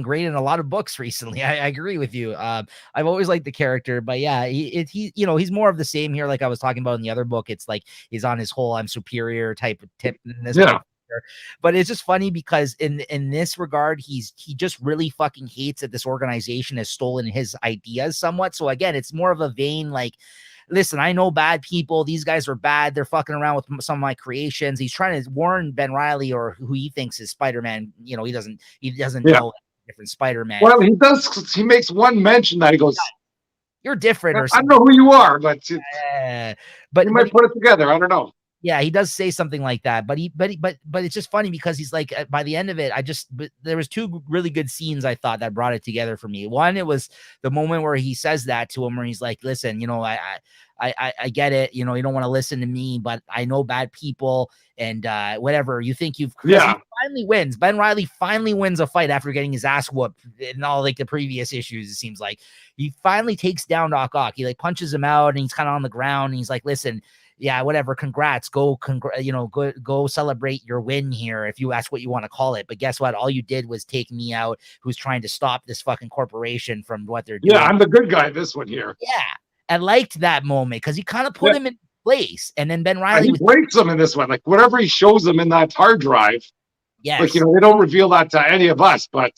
S1: great in a lot of books recently. I agree with you. I've always liked the character, but yeah, he's more of the same here. Like I was talking about in the other book, it's like he's on his whole I'm superior type of tip in this. Yeah. But it's just funny because in this regard, he just really fucking hates that this organization has stolen his ideas somewhat. So again, it's more of a vein like, listen, I know bad people. These guys are bad. They're fucking around with some of my creations. He's trying to warn Ben Reilly, or who he thinks is Spider-Man. He doesn't know different Spider-Man.
S2: Well, he does. He makes one mention that he goes,
S1: "You're different," or
S2: something. I don't know who you are, but you might put it together. I don't know.
S1: Yeah, he does say something like that, but it's just funny because he's like, by the end of it, there was two really good scenes I thought that brought it together for me. One, it was the moment where he says that to him, where he's like, listen, I get it. You don't want to listen to me, but I know bad people and whatever you think he finally wins. Ben Reilly finally wins a fight after getting his ass whooped in all like the previous issues. It seems like he finally takes down Doc Ock. He like punches him out and he's kind of on the ground. And he's like, listen, yeah, whatever. Congrats. Go celebrate your win here, if that's what you want to call it. But guess what? All you did was take me out, who's trying to stop this fucking corporation from what they're doing.
S2: Yeah, I'm the good guy. This one here.
S1: Yeah, I liked that moment because he kind of put him in place, and then Ben Reilly
S2: breaks him in this one. Like whatever he shows him in that hard drive.
S1: Yes.
S2: Like they don't reveal that to any of us, but.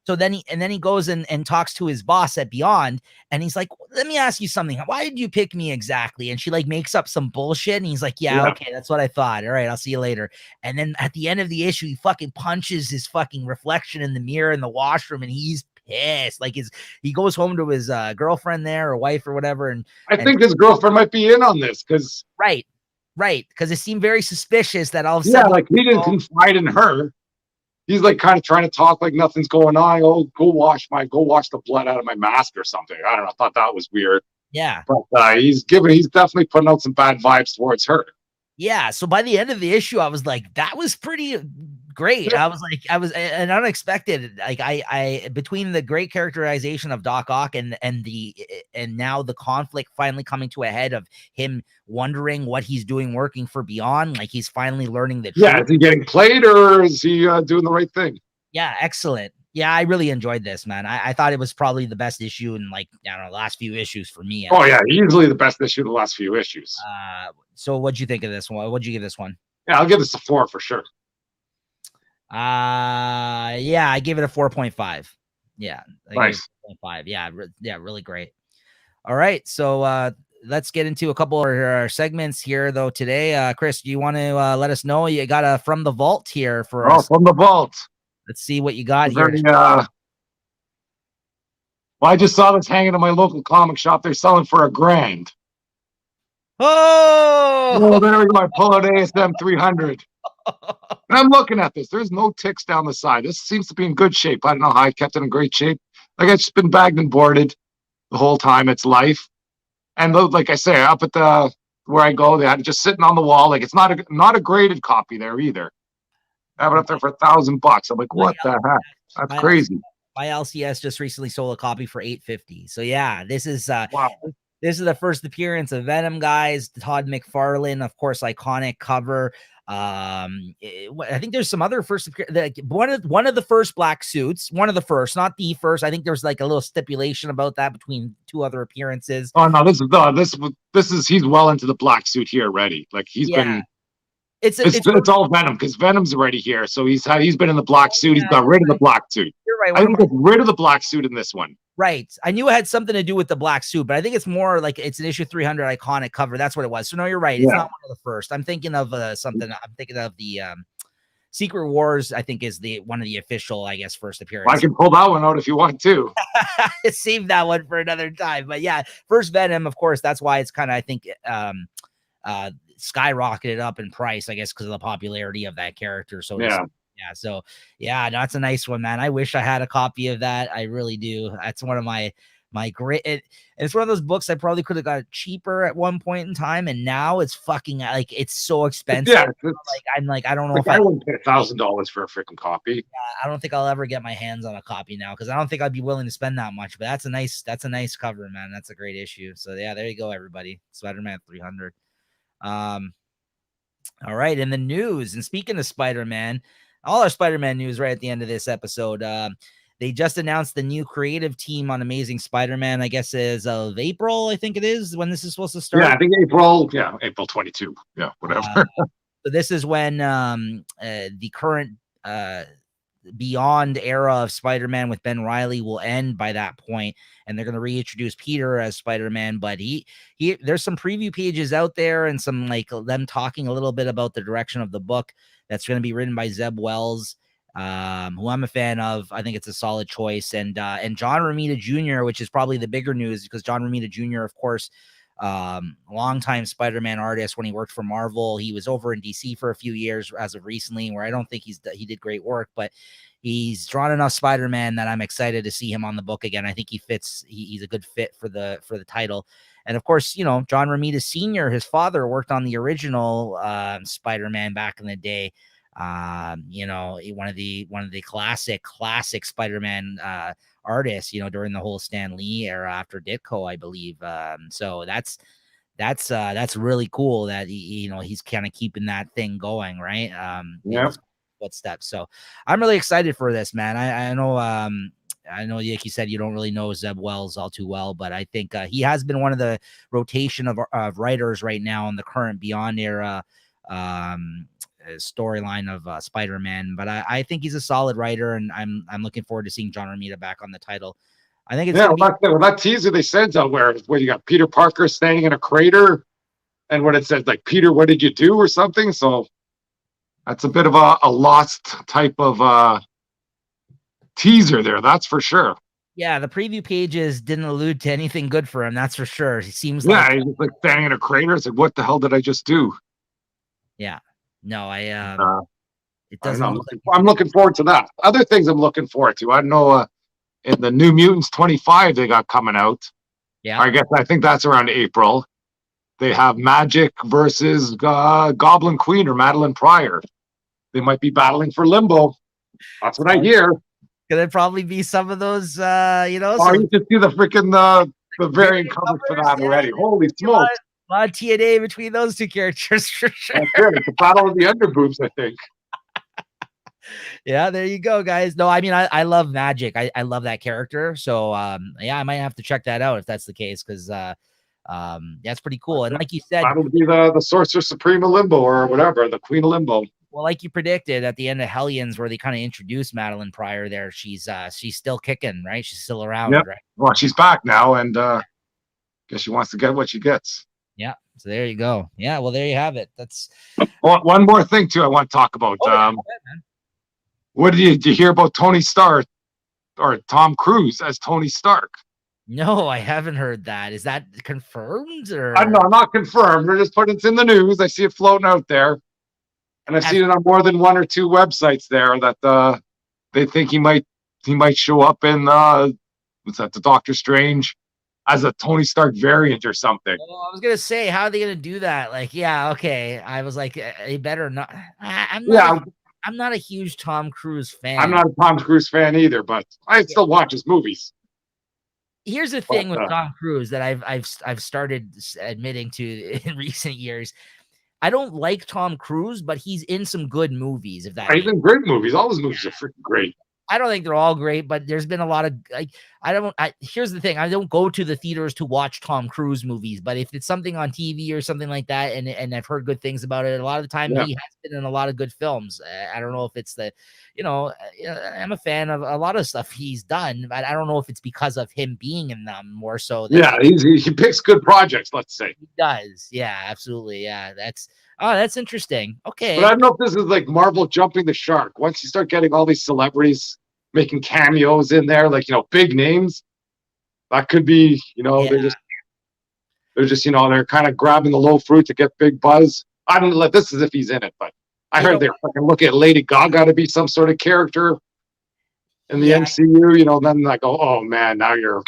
S1: So then he goes and talks to his boss at Beyond, and he's like, let me ask you something. Why did you pick me exactly? And she like makes up some bullshit, and he's like, yeah, okay, that's what I thought. All right, I'll see you later. And then at the end of the issue, he fucking punches his fucking reflection in the mirror in the washroom, and he's pissed. Like he goes home to his girlfriend there, or wife or whatever. And
S2: I think his girlfriend might be in on this because
S1: right. Because it seemed very suspicious that all of a sudden,
S2: like he didn't confide in her. He's like kind of trying to talk like nothing's going on. Oh, go wash the blood out of my mask or something. I don't know. I thought that was weird.
S1: Yeah.
S2: But he's definitely putting out some bad vibes towards her.
S1: Yeah. So by the end of the issue, I was like, that was pretty great. I was an unexpected, like I between the great characterization of Doc Ock and now the conflict finally coming to a head of him wondering what he's doing working for Beyond. Like he's finally learning the truth.
S2: Yeah, is he getting played or is he doing the right thing?
S1: Yeah, excellent. Yeah, I really enjoyed this, man. I thought it was probably the best issue in like, I don't know, the last few issues for me.
S2: Oh yeah, easily the best issue in the last few issues.
S1: So what'd you think of this one? What'd you give this one?
S2: Yeah, I'll give this a 4 for sure.
S1: Yeah, I gave it a 4.5. Yeah.
S2: Nice.
S1: 4.5. Yeah, really great. All right. So let's get into a couple of our segments here though today. Chris, do you want to let us know you got a From the Vault here for us?
S2: From the Vault.
S1: Let's see what you got here.
S2: Well, I just saw this hanging in my local comic shop. They're selling for $1,000.
S1: Oh,
S2: there we go. I pull out ASM 300. And I'm looking at this. There's no ticks down the side. This seems to be in good shape. I don't know how I kept it in great shape. Like it's just been bagged and boarded the whole time its life. And like I say, up at where I go, they had it just sitting on the wall. Like it's not a graded copy there either. I have it up there for $1,000. I'm like, what the heck? That's crazy.
S1: My LCS just recently sold a copy for $850. So yeah, this is
S2: wow.
S1: This is the first appearance of Venom, guys. Todd McFarlane, of course, iconic cover. I think there's some other first like one of the first black suits, one of the first, not the first. I think there's like a little stipulation about that between two other appearances.
S2: Oh no, this is he's well into the black suit here already. Like he's been. It's all Venom because Venom's already here, so he's been in the black suit. He's got rid of the black suit.
S1: You're right.
S2: I think he got rid of the black suit in this one.
S1: Right. I knew it had something to do with the black suit, but I think it's more like it's an issue 300 iconic cover. That's what it was. So no, you're right. It's not one of the first. I'm thinking of something. I'm thinking of the Secret Wars. I think is one of the official, I guess, first appearances.
S2: I can pull that one out if you want to.
S1: Save that one for another time. But yeah, first Venom, of course. That's why it's kind of I think skyrocketed up in price, I guess, because of the popularity of that character. So so that's a nice one, man. I wish I had a copy of that. I really do. That's one of my great. It's one of those books I probably could have got cheaper at one point in time, and now it's fucking like it's so expensive. Yeah, I don't know if
S2: I wouldn't pay $1,000 for a freaking copy.
S1: Yeah, I don't think I'll ever get my hands on a copy now because I don't think I'd be willing to spend that much. But that's a nice cover, man. That's a great issue. So yeah, there you go, everybody. Spider-Man 300. All right, in the news, and speaking of Spider-Man, all our Spider-Man news right at the end of this episode. They just announced the new creative team on Amazing Spider-Man, I guess as of April, I think it is, when this is supposed to start.
S2: Yeah, I think April 22. Yeah, whatever.
S1: So this is when the current Beyond era of Spider-Man with Ben Reilly will end by that point, and they're going to reintroduce Peter as Spider-Man. But he there's some preview pages out there and some like them talking a little bit about the direction of the book that's going to be written by Zeb Wells, who I'm a fan of. I think it's a solid choice, and John Romita Jr., which is probably the bigger news because John Romita Jr., of course, longtime Spider-Man artist when he worked for Marvel. He was over in DC for a few years as of recently, where I don't think he did great work, but he's drawn enough Spider-Man that I'm excited to see him on the book again. I think he fits. He's a good fit for the title. And of course, you know, John Romita Sr., his father, worked on the original Spider-Man back in the day. You know, one of the classic Spider-Man artists, you know, during the whole Stan Lee era after Ditko, I believe. So that's really cool that you know, he's kind of keeping that thing going, right?
S2: Yeah.
S1: Footsteps. So I'm really excited for this, man. I know like you said, you don't really know Zeb Wells all too well, but I think he has been one of the rotation of writers right now in the current Beyond era storyline of Spider-Man. But I think he's a solid writer, and I'm looking forward to seeing John Romita back on the title. I think it's
S2: Yeah,
S1: gonna be
S2: that teaser they sent out where you got Peter Parker standing in a crater, and when it says like, Peter, what did you do, or something. So that's a bit of a lost type of teaser there, that's for sure.
S1: yeah, the preview pages didn't allude to anything good for him, that's for sure. He seems
S2: Yeah, he's like standing in a crater. It's like, what the hell did I just do?
S1: yeah. No, it
S2: I don't
S1: doesn't
S2: know.
S1: look like
S2: I'm looking forward to that. Other things I'm looking forward to. I know in the New Mutants 25 they got coming out.
S1: yeah.
S2: I think that's around April. They have Magic versus Goblin Queen or Madeline Pryor. They might be battling for Limbo. That's what I hear.
S1: Gonna probably be some of those, you know.
S2: Oh, you can see the freaking the variant covers for that already. Holy smokes!
S1: A lot of TNA between those two characters for sure.
S2: That's it. It's the battle of the underboobs, I think.
S1: Yeah, there you go, guys. No, I mean, I love Magic. I love that character. So yeah, I might have to check that out if that's the case, because that's pretty cool. And like you said,
S2: that'll be the Sorcerer Supreme of Limbo or whatever, the Queen of Limbo.
S1: Well, like you predicted at the end of Hellions, where they kind of introduced Madeline Pryor there, she's still kicking, right? She's still around,
S2: yep.
S1: Right?
S2: Well, she's back now, and guess she wants to get what she gets.
S1: Yeah. So there you go. Yeah. Well, there you have it. That's
S2: one more thing too. I want to talk about. What did you hear about Tony Stark or Tom Cruise as Tony Stark?
S1: No, I haven't heard that. Is that confirmed or?
S2: No, not confirmed. We're just putting it in the news. I see it floating out there. And I've seen it on more than one or two websites there that they think he might show up in what's that, the Doctor Strange as a Tony Stark variant or something.
S1: Well, I was gonna say, how are they gonna do that? Like, yeah, okay. I was like, they better not. I'm not a huge Tom Cruise fan.
S2: I'm not a Tom Cruise fan either, but I still watch his movies.
S1: Here's the thing with Tom Cruise that I've started admitting to in recent years. I don't like Tom Cruise, but he's in some good movies. If that
S2: he's in great movies. All his movies are freaking great.
S1: I don't think they're all great, but there's been a lot of like here's the thing. I don't go to the theaters to watch Tom Cruise movies, but if it's something on TV or something like that, and I've heard good things about it, a lot of the time he has been in a lot of good films. I don't know if it's I'm a fan of a lot of stuff he's done, but I don't know if it's because of him being in them more so.
S2: He picks good projects, let's say.
S1: He does. Yeah, absolutely. Yeah, that's interesting. Okay.
S2: But I don't know if this is like Marvel jumping the shark. Once you start getting all these celebrities making cameos in there, like, big names, that could be, they're just, they're kind of grabbing the low fruit to get big buzz. I don't know. This is if he's in it, but I heard they're fucking looking at Lady Gaga to be some sort of character in the MCU, then I go, oh man, now you're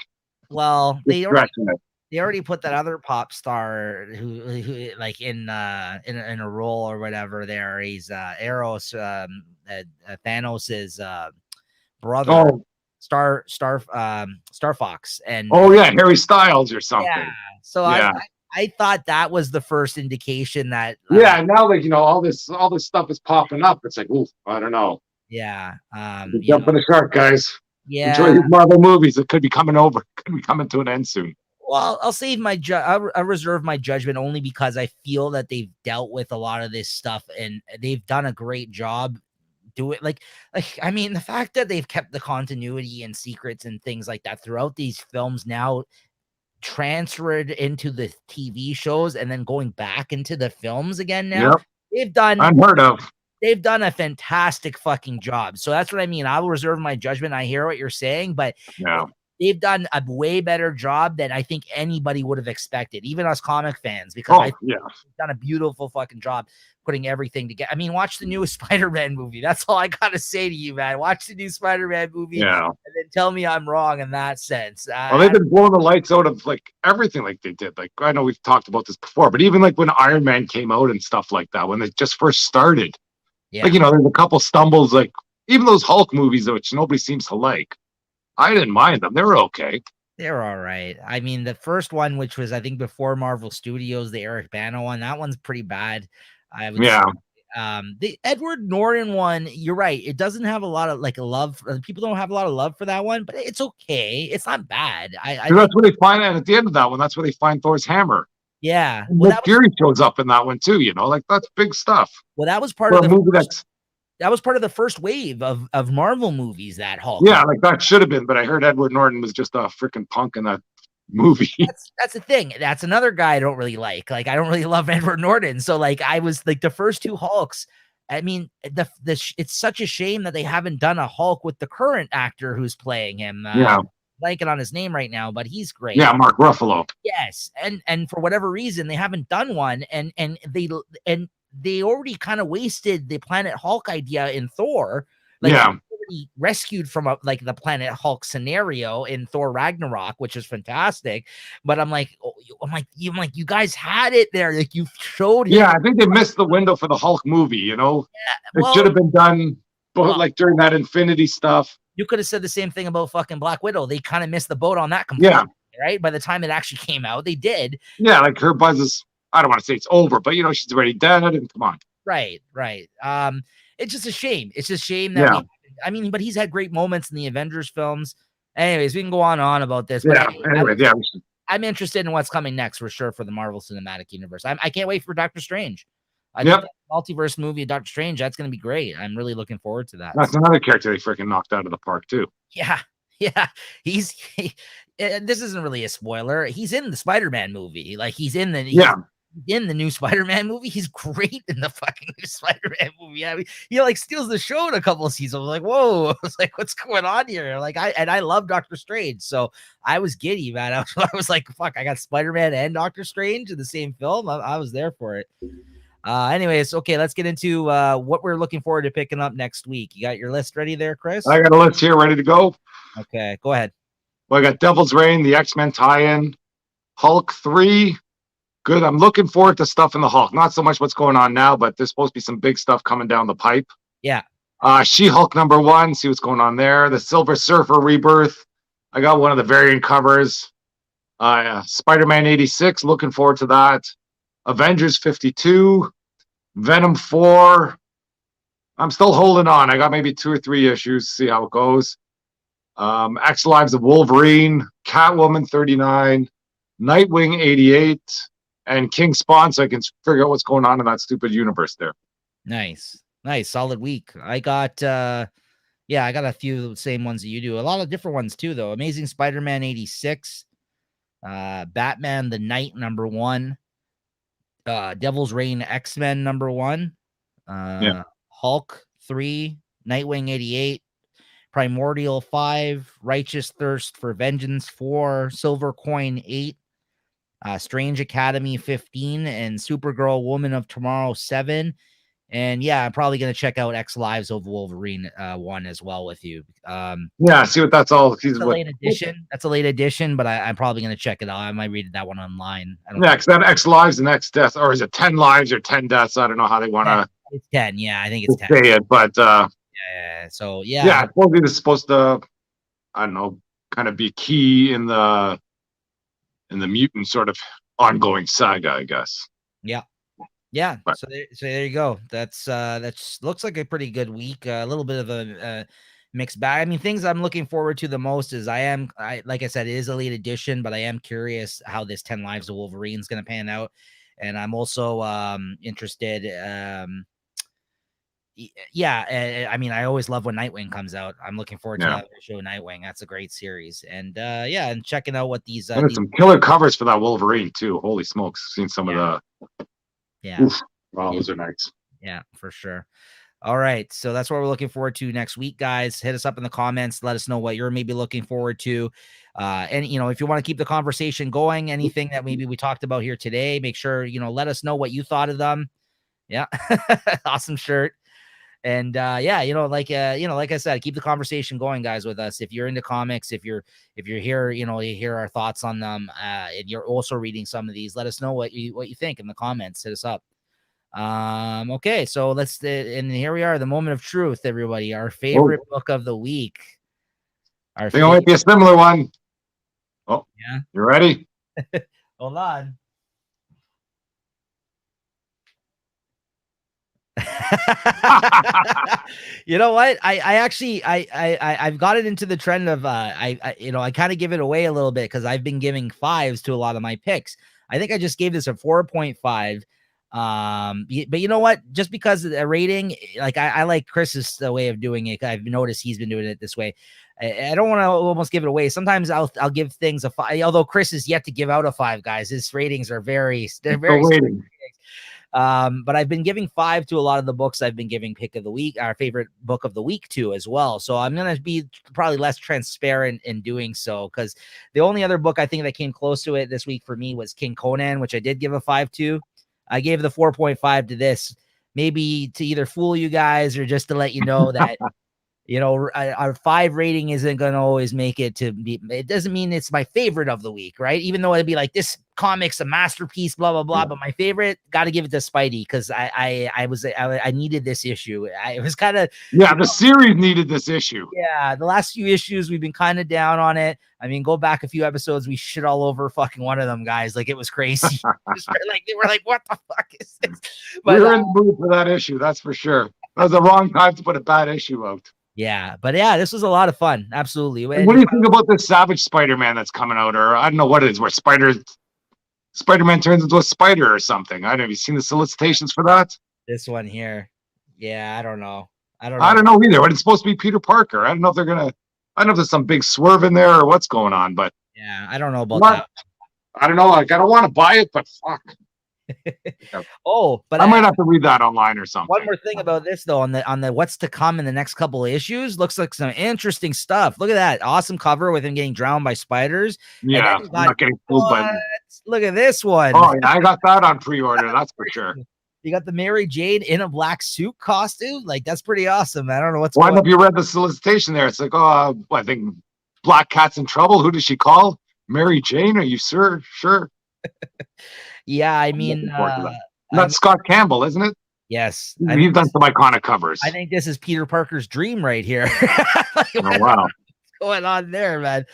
S1: they
S2: stretching it.
S1: They already put that other pop star who like in a role or whatever there. He's Eros, Thanos's brother, Star Fox, and
S2: Harry Styles or something.
S1: Yeah. So I thought that was the first indication that
S2: now all this stuff is popping up. It's like, ooh, I don't know.
S1: Yeah.
S2: Jumping the shark, guys.
S1: Yeah.
S2: Enjoy these Marvel movies. It could be coming over. Could be coming to an end soon.
S1: Well, I'll save I'll reserve my judgment only because I feel that they've dealt with a lot of this stuff and they've done a great job. Do it I mean, the fact that they've kept the continuity and secrets and things like that throughout these films now transferred into the TV shows and then going back into the films again now. They've done
S2: unheard of.
S1: They've done a fantastic fucking job. So that's what I mean. I will reserve my judgment. I hear what you're saying, but they've done a way better job than I think anybody would have expected, even us comic fans, because I think they've done a beautiful fucking job putting everything together. I mean, watch the newest Spider-Man movie. That's all I gotta say to you, man. Watch the new Spider-Man movie, and then tell me I'm wrong in that sense.
S2: Well, they've been blowing the lights out of like everything, like they did. Like, I know we've talked about this before, but even like when Iron Man came out and stuff like that, when they just first started, like, you know, there's a couple stumbles, like even those Hulk movies, which nobody seems to like. I didn't mind them; they were okay.
S1: They're all right. I mean, the first one, which was I think before Marvel Studios, the Eric Bana one, that one's pretty bad. I would say. The Edward Norton one, you're right. It doesn't have a lot of like love. People don't have a lot of love for that one, but it's okay. It's not bad. I think
S2: that's where they find, and at the end of that one, that's where they find Thor's hammer.
S1: Yeah,
S2: well, Fury shows up in that one too. You know, like that's big stuff.
S1: Well, that was part of the movie that was part of the first wave of Marvel movies. That Hulk.
S2: Yeah, like that should have been, but I heard Edward Norton was just a freaking punk in that movie.
S1: That's the thing. That's another guy I don't really like. Like, I don't really love Edward Norton. So like, I was like the first two Hulks. I mean, it's such a shame that they haven't done a Hulk with the current actor who's playing him. Blanking on his name right now, but he's great.
S2: Yeah, Mark Ruffalo.
S1: Yes, and for whatever reason they haven't done one, and they already kind of wasted the Planet Hulk idea in Thor. Like, already rescued from the Planet Hulk scenario in Thor Ragnarok, which is fantastic. But I'm like, you guys had it there. Like, you showed him.
S2: Yeah, I think they missed the window for the Hulk movie. You know, it should have been done, like during that Infinity stuff.
S1: You could have said the same thing about fucking Black Widow. They kind of missed the boat on that completely, right? By the time it actually came out, they did.
S2: Yeah, like her buzz is, I don't want to say it's over, but you know, she's already dead, and come on.
S1: Right. It's just a shame. It's just a shame that but he's had great moments in the Avengers films. Anyways, we can go on and on about this. But I'm interested in what's coming next for sure for the Marvel Cinematic Universe. I can't wait for Doctor Strange. I think that multiverse movie of Doctor Strange, that's going to be great. I'm really looking forward to that.
S2: That's another character they freaking knocked out of the park too.
S1: Yeah. This isn't really a spoiler. He's in the Spider-Man movie. Like, he's in the new Spider-Man movie. He's great in the fucking new Spider-Man movie. I mean, he like steals the show in a couple of seasons. I was like, whoa. I was like, what's going on here? Like, I love Doctor Strange. So I was giddy, man. I was like, fuck, I got Spider-Man and Doctor Strange in the same film. I was there for it. Anyways, okay, let's get into what we're looking forward to picking up next week. You got your list ready there, Chris?
S2: I got a list here ready to go.
S1: Okay, go ahead.
S2: Well, I got Devil's Reign, the X-Men tie-in, Hulk 3. Good. I'm looking forward to stuff in the Hulk. Not so much what's going on now, but there's supposed to be some big stuff coming down the pipe.
S1: Yeah.
S2: She-Hulk #1. See what's going on there. The Silver Surfer Rebirth. I got one of the variant covers. Spider-Man 86. Looking forward to that. Avengers 52, Venom 4. I'm still holding on. I got maybe 2 or 3 issues. See how it goes. X Lives of Wolverine, Catwoman 39, Nightwing 88, and King Spawn, so I can figure out what's going on in that stupid universe there.
S1: Nice. Solid week. I got I got a few of the same ones that you do. A lot of different ones too, though. Amazing Spider-Man 86, Batman the Knight #1. Devil's Reign X-Men #1, Hulk 3, Nightwing 88, Primordial 5, Righteous Thirst for Vengeance 4, Silver Coin 8, Strange Academy 15, and Supergirl Woman of Tomorrow 7. And I'm probably going to check out X Lives of Wolverine 1 as well with you.
S2: See what that's all.
S1: That's a late edition. That's a late edition, but I'm probably going to check it out. I might read that one online.
S2: Because that X Lives and X Death, or is it 10 Lives or 10 Deaths? I don't know how they want to.
S1: It's 10. Yeah, I think it's 10.
S2: Say it, but
S1: So
S2: supposedly this is supposed to, I don't know, kind of be key in the mutant sort of ongoing saga, I guess.
S1: Yeah. So there you go. That's looks like a pretty good week. A little bit of a mixed bag. I mean, things I'm looking forward to the most is like I said, it is a late edition, but I am curious how this 10 Lives of Wolverine is going to pan out. And I'm also interested. I mean, I always love when Nightwing comes out. I'm looking forward to that show, Nightwing. That's a great series. And and checking out what these
S2: some killer covers for that Wolverine too. Holy smokes. Seen some of the
S1: Oof.
S2: Wow, those are nice.
S1: Yeah, for sure. All right. So that's what we're looking forward to next week, guys. Hit us up in the comments. Let us know what you're maybe looking forward to. And, if you want to keep the conversation going, anything that maybe we talked about here today, make sure, let us know what you thought of them. Yeah. Awesome shirt. And like I said, keep the conversation going, guys, with us. If you're into comics, if you're here, you hear our thoughts on them, and you're also reading some of these, let us know what you think in the comments. Hit us up. Okay, so and here we are, the moment of truth, everybody. Our favorite book of the week.
S2: I think it might be a similar one. Oh,
S1: yeah.
S2: You ready?
S1: Hold on. You know what? I've gotten into the trend of I kind of give it away a little bit because I've been giving 5s to a lot of my picks. I think I just gave this a 4.5. But you know what? Just because of the rating, like I like Chris's way of doing it. I've noticed he's been doing it this way. I don't want to almost give it away. Sometimes I'll give things a 5, although Chris is yet to give out a 5, guys. His ratings are very but I've been giving 5 to a lot of the books I've been giving pick of the week, our favorite book of the week to as well. So I'm going to be probably less transparent in doing so, because the only other book I think that came close to it this week for me was King Conan, which I did give a 5 to. I gave the 4.5 to this, maybe to either fool you guys or just to let you know that our 5 rating isn't going to always make it to be. It doesn't mean it's my favorite of the week, right? Even though it'd be like, this comic's a masterpiece, blah blah blah. Yeah. But my favorite, got to give it to Spidey, because I needed this issue. It was kind of
S2: the series needed this issue.
S1: Yeah, the last few issues we've been kind of down on it. I mean, go back a few episodes, we shit all over fucking one of them, guys. Like, it was crazy. They were like, what the fuck is this? But
S2: we were in the mood for that issue, that's for sure. That was the wrong time to put a bad issue out.
S1: Yeah, but yeah, this was a lot of fun. Absolutely.
S2: And what do you think about this Savage Spider-Man that's coming out? Or I don't know what it is, where Spider-Man turns into a spider or something. Have you seen the solicitations for that?
S1: This one here. Yeah, I don't know.
S2: I don't know either. But it's supposed to be Peter Parker. I don't know if I don't know if there's some big swerve in there or what's going on, but
S1: yeah, I don't know about that.
S2: I don't know. Like, I don't want to buy it, but fuck.
S1: But
S2: I might have to read that online or something.
S1: One more thing about this, though, on the what's to come in the next couple of issues, looks like some interesting stuff. Look at that awesome cover with him getting drowned by spiders.
S2: Yeah, I'm not getting fooled by them.
S1: Look at this one.
S2: Oh yeah, I got that on pre-order. That's for sure.
S1: You got the Mary Jane in a black suit costume. Like, that's pretty awesome. I don't know what's.
S2: Well, I don't know if you read the solicitation there. It's like, I think Black Cat's in trouble. Who does she call? Mary Jane? Are you sure?
S1: Yeah, I mean,
S2: that's Scott Campbell, isn't it?
S1: Yes,
S2: he's done some iconic covers.
S1: I think this is Peter Parker's dream right here.
S2: Oh wow,
S1: what's going on there, man?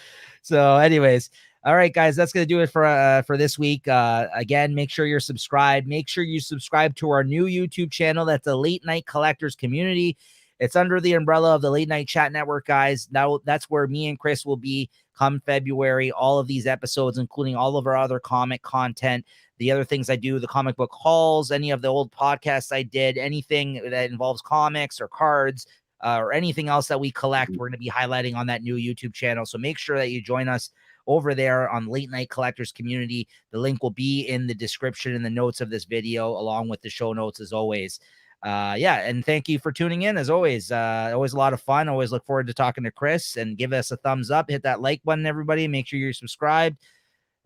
S1: So, anyways, all right, guys, that's gonna do it for this week. Again, make sure you're subscribed. Make sure you subscribe to our new YouTube channel. That's the Late Night Collectors Community. It's under the umbrella of the Late Night Chat Network, guys. Now that's where me and Chris will be come February. All of these episodes, including all of our other comic content, the other things I do, the comic book hauls, any of the old podcasts I did, anything that involves comics or cards or anything else that we collect, we're going to be highlighting on that new YouTube channel. So make sure that you join us over there on Late Night Collectors Community. The link will be in the description and the notes of this video, along with the show notes, as always. And thank you for tuning in, as always. Always a lot of fun. Always look forward to talking to Chris, and give us a thumbs up, hit that like button, everybody. Make sure you're subscribed,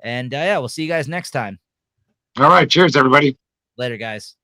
S1: and we'll see you guys next time.
S2: All right, cheers, everybody.
S1: Later, guys.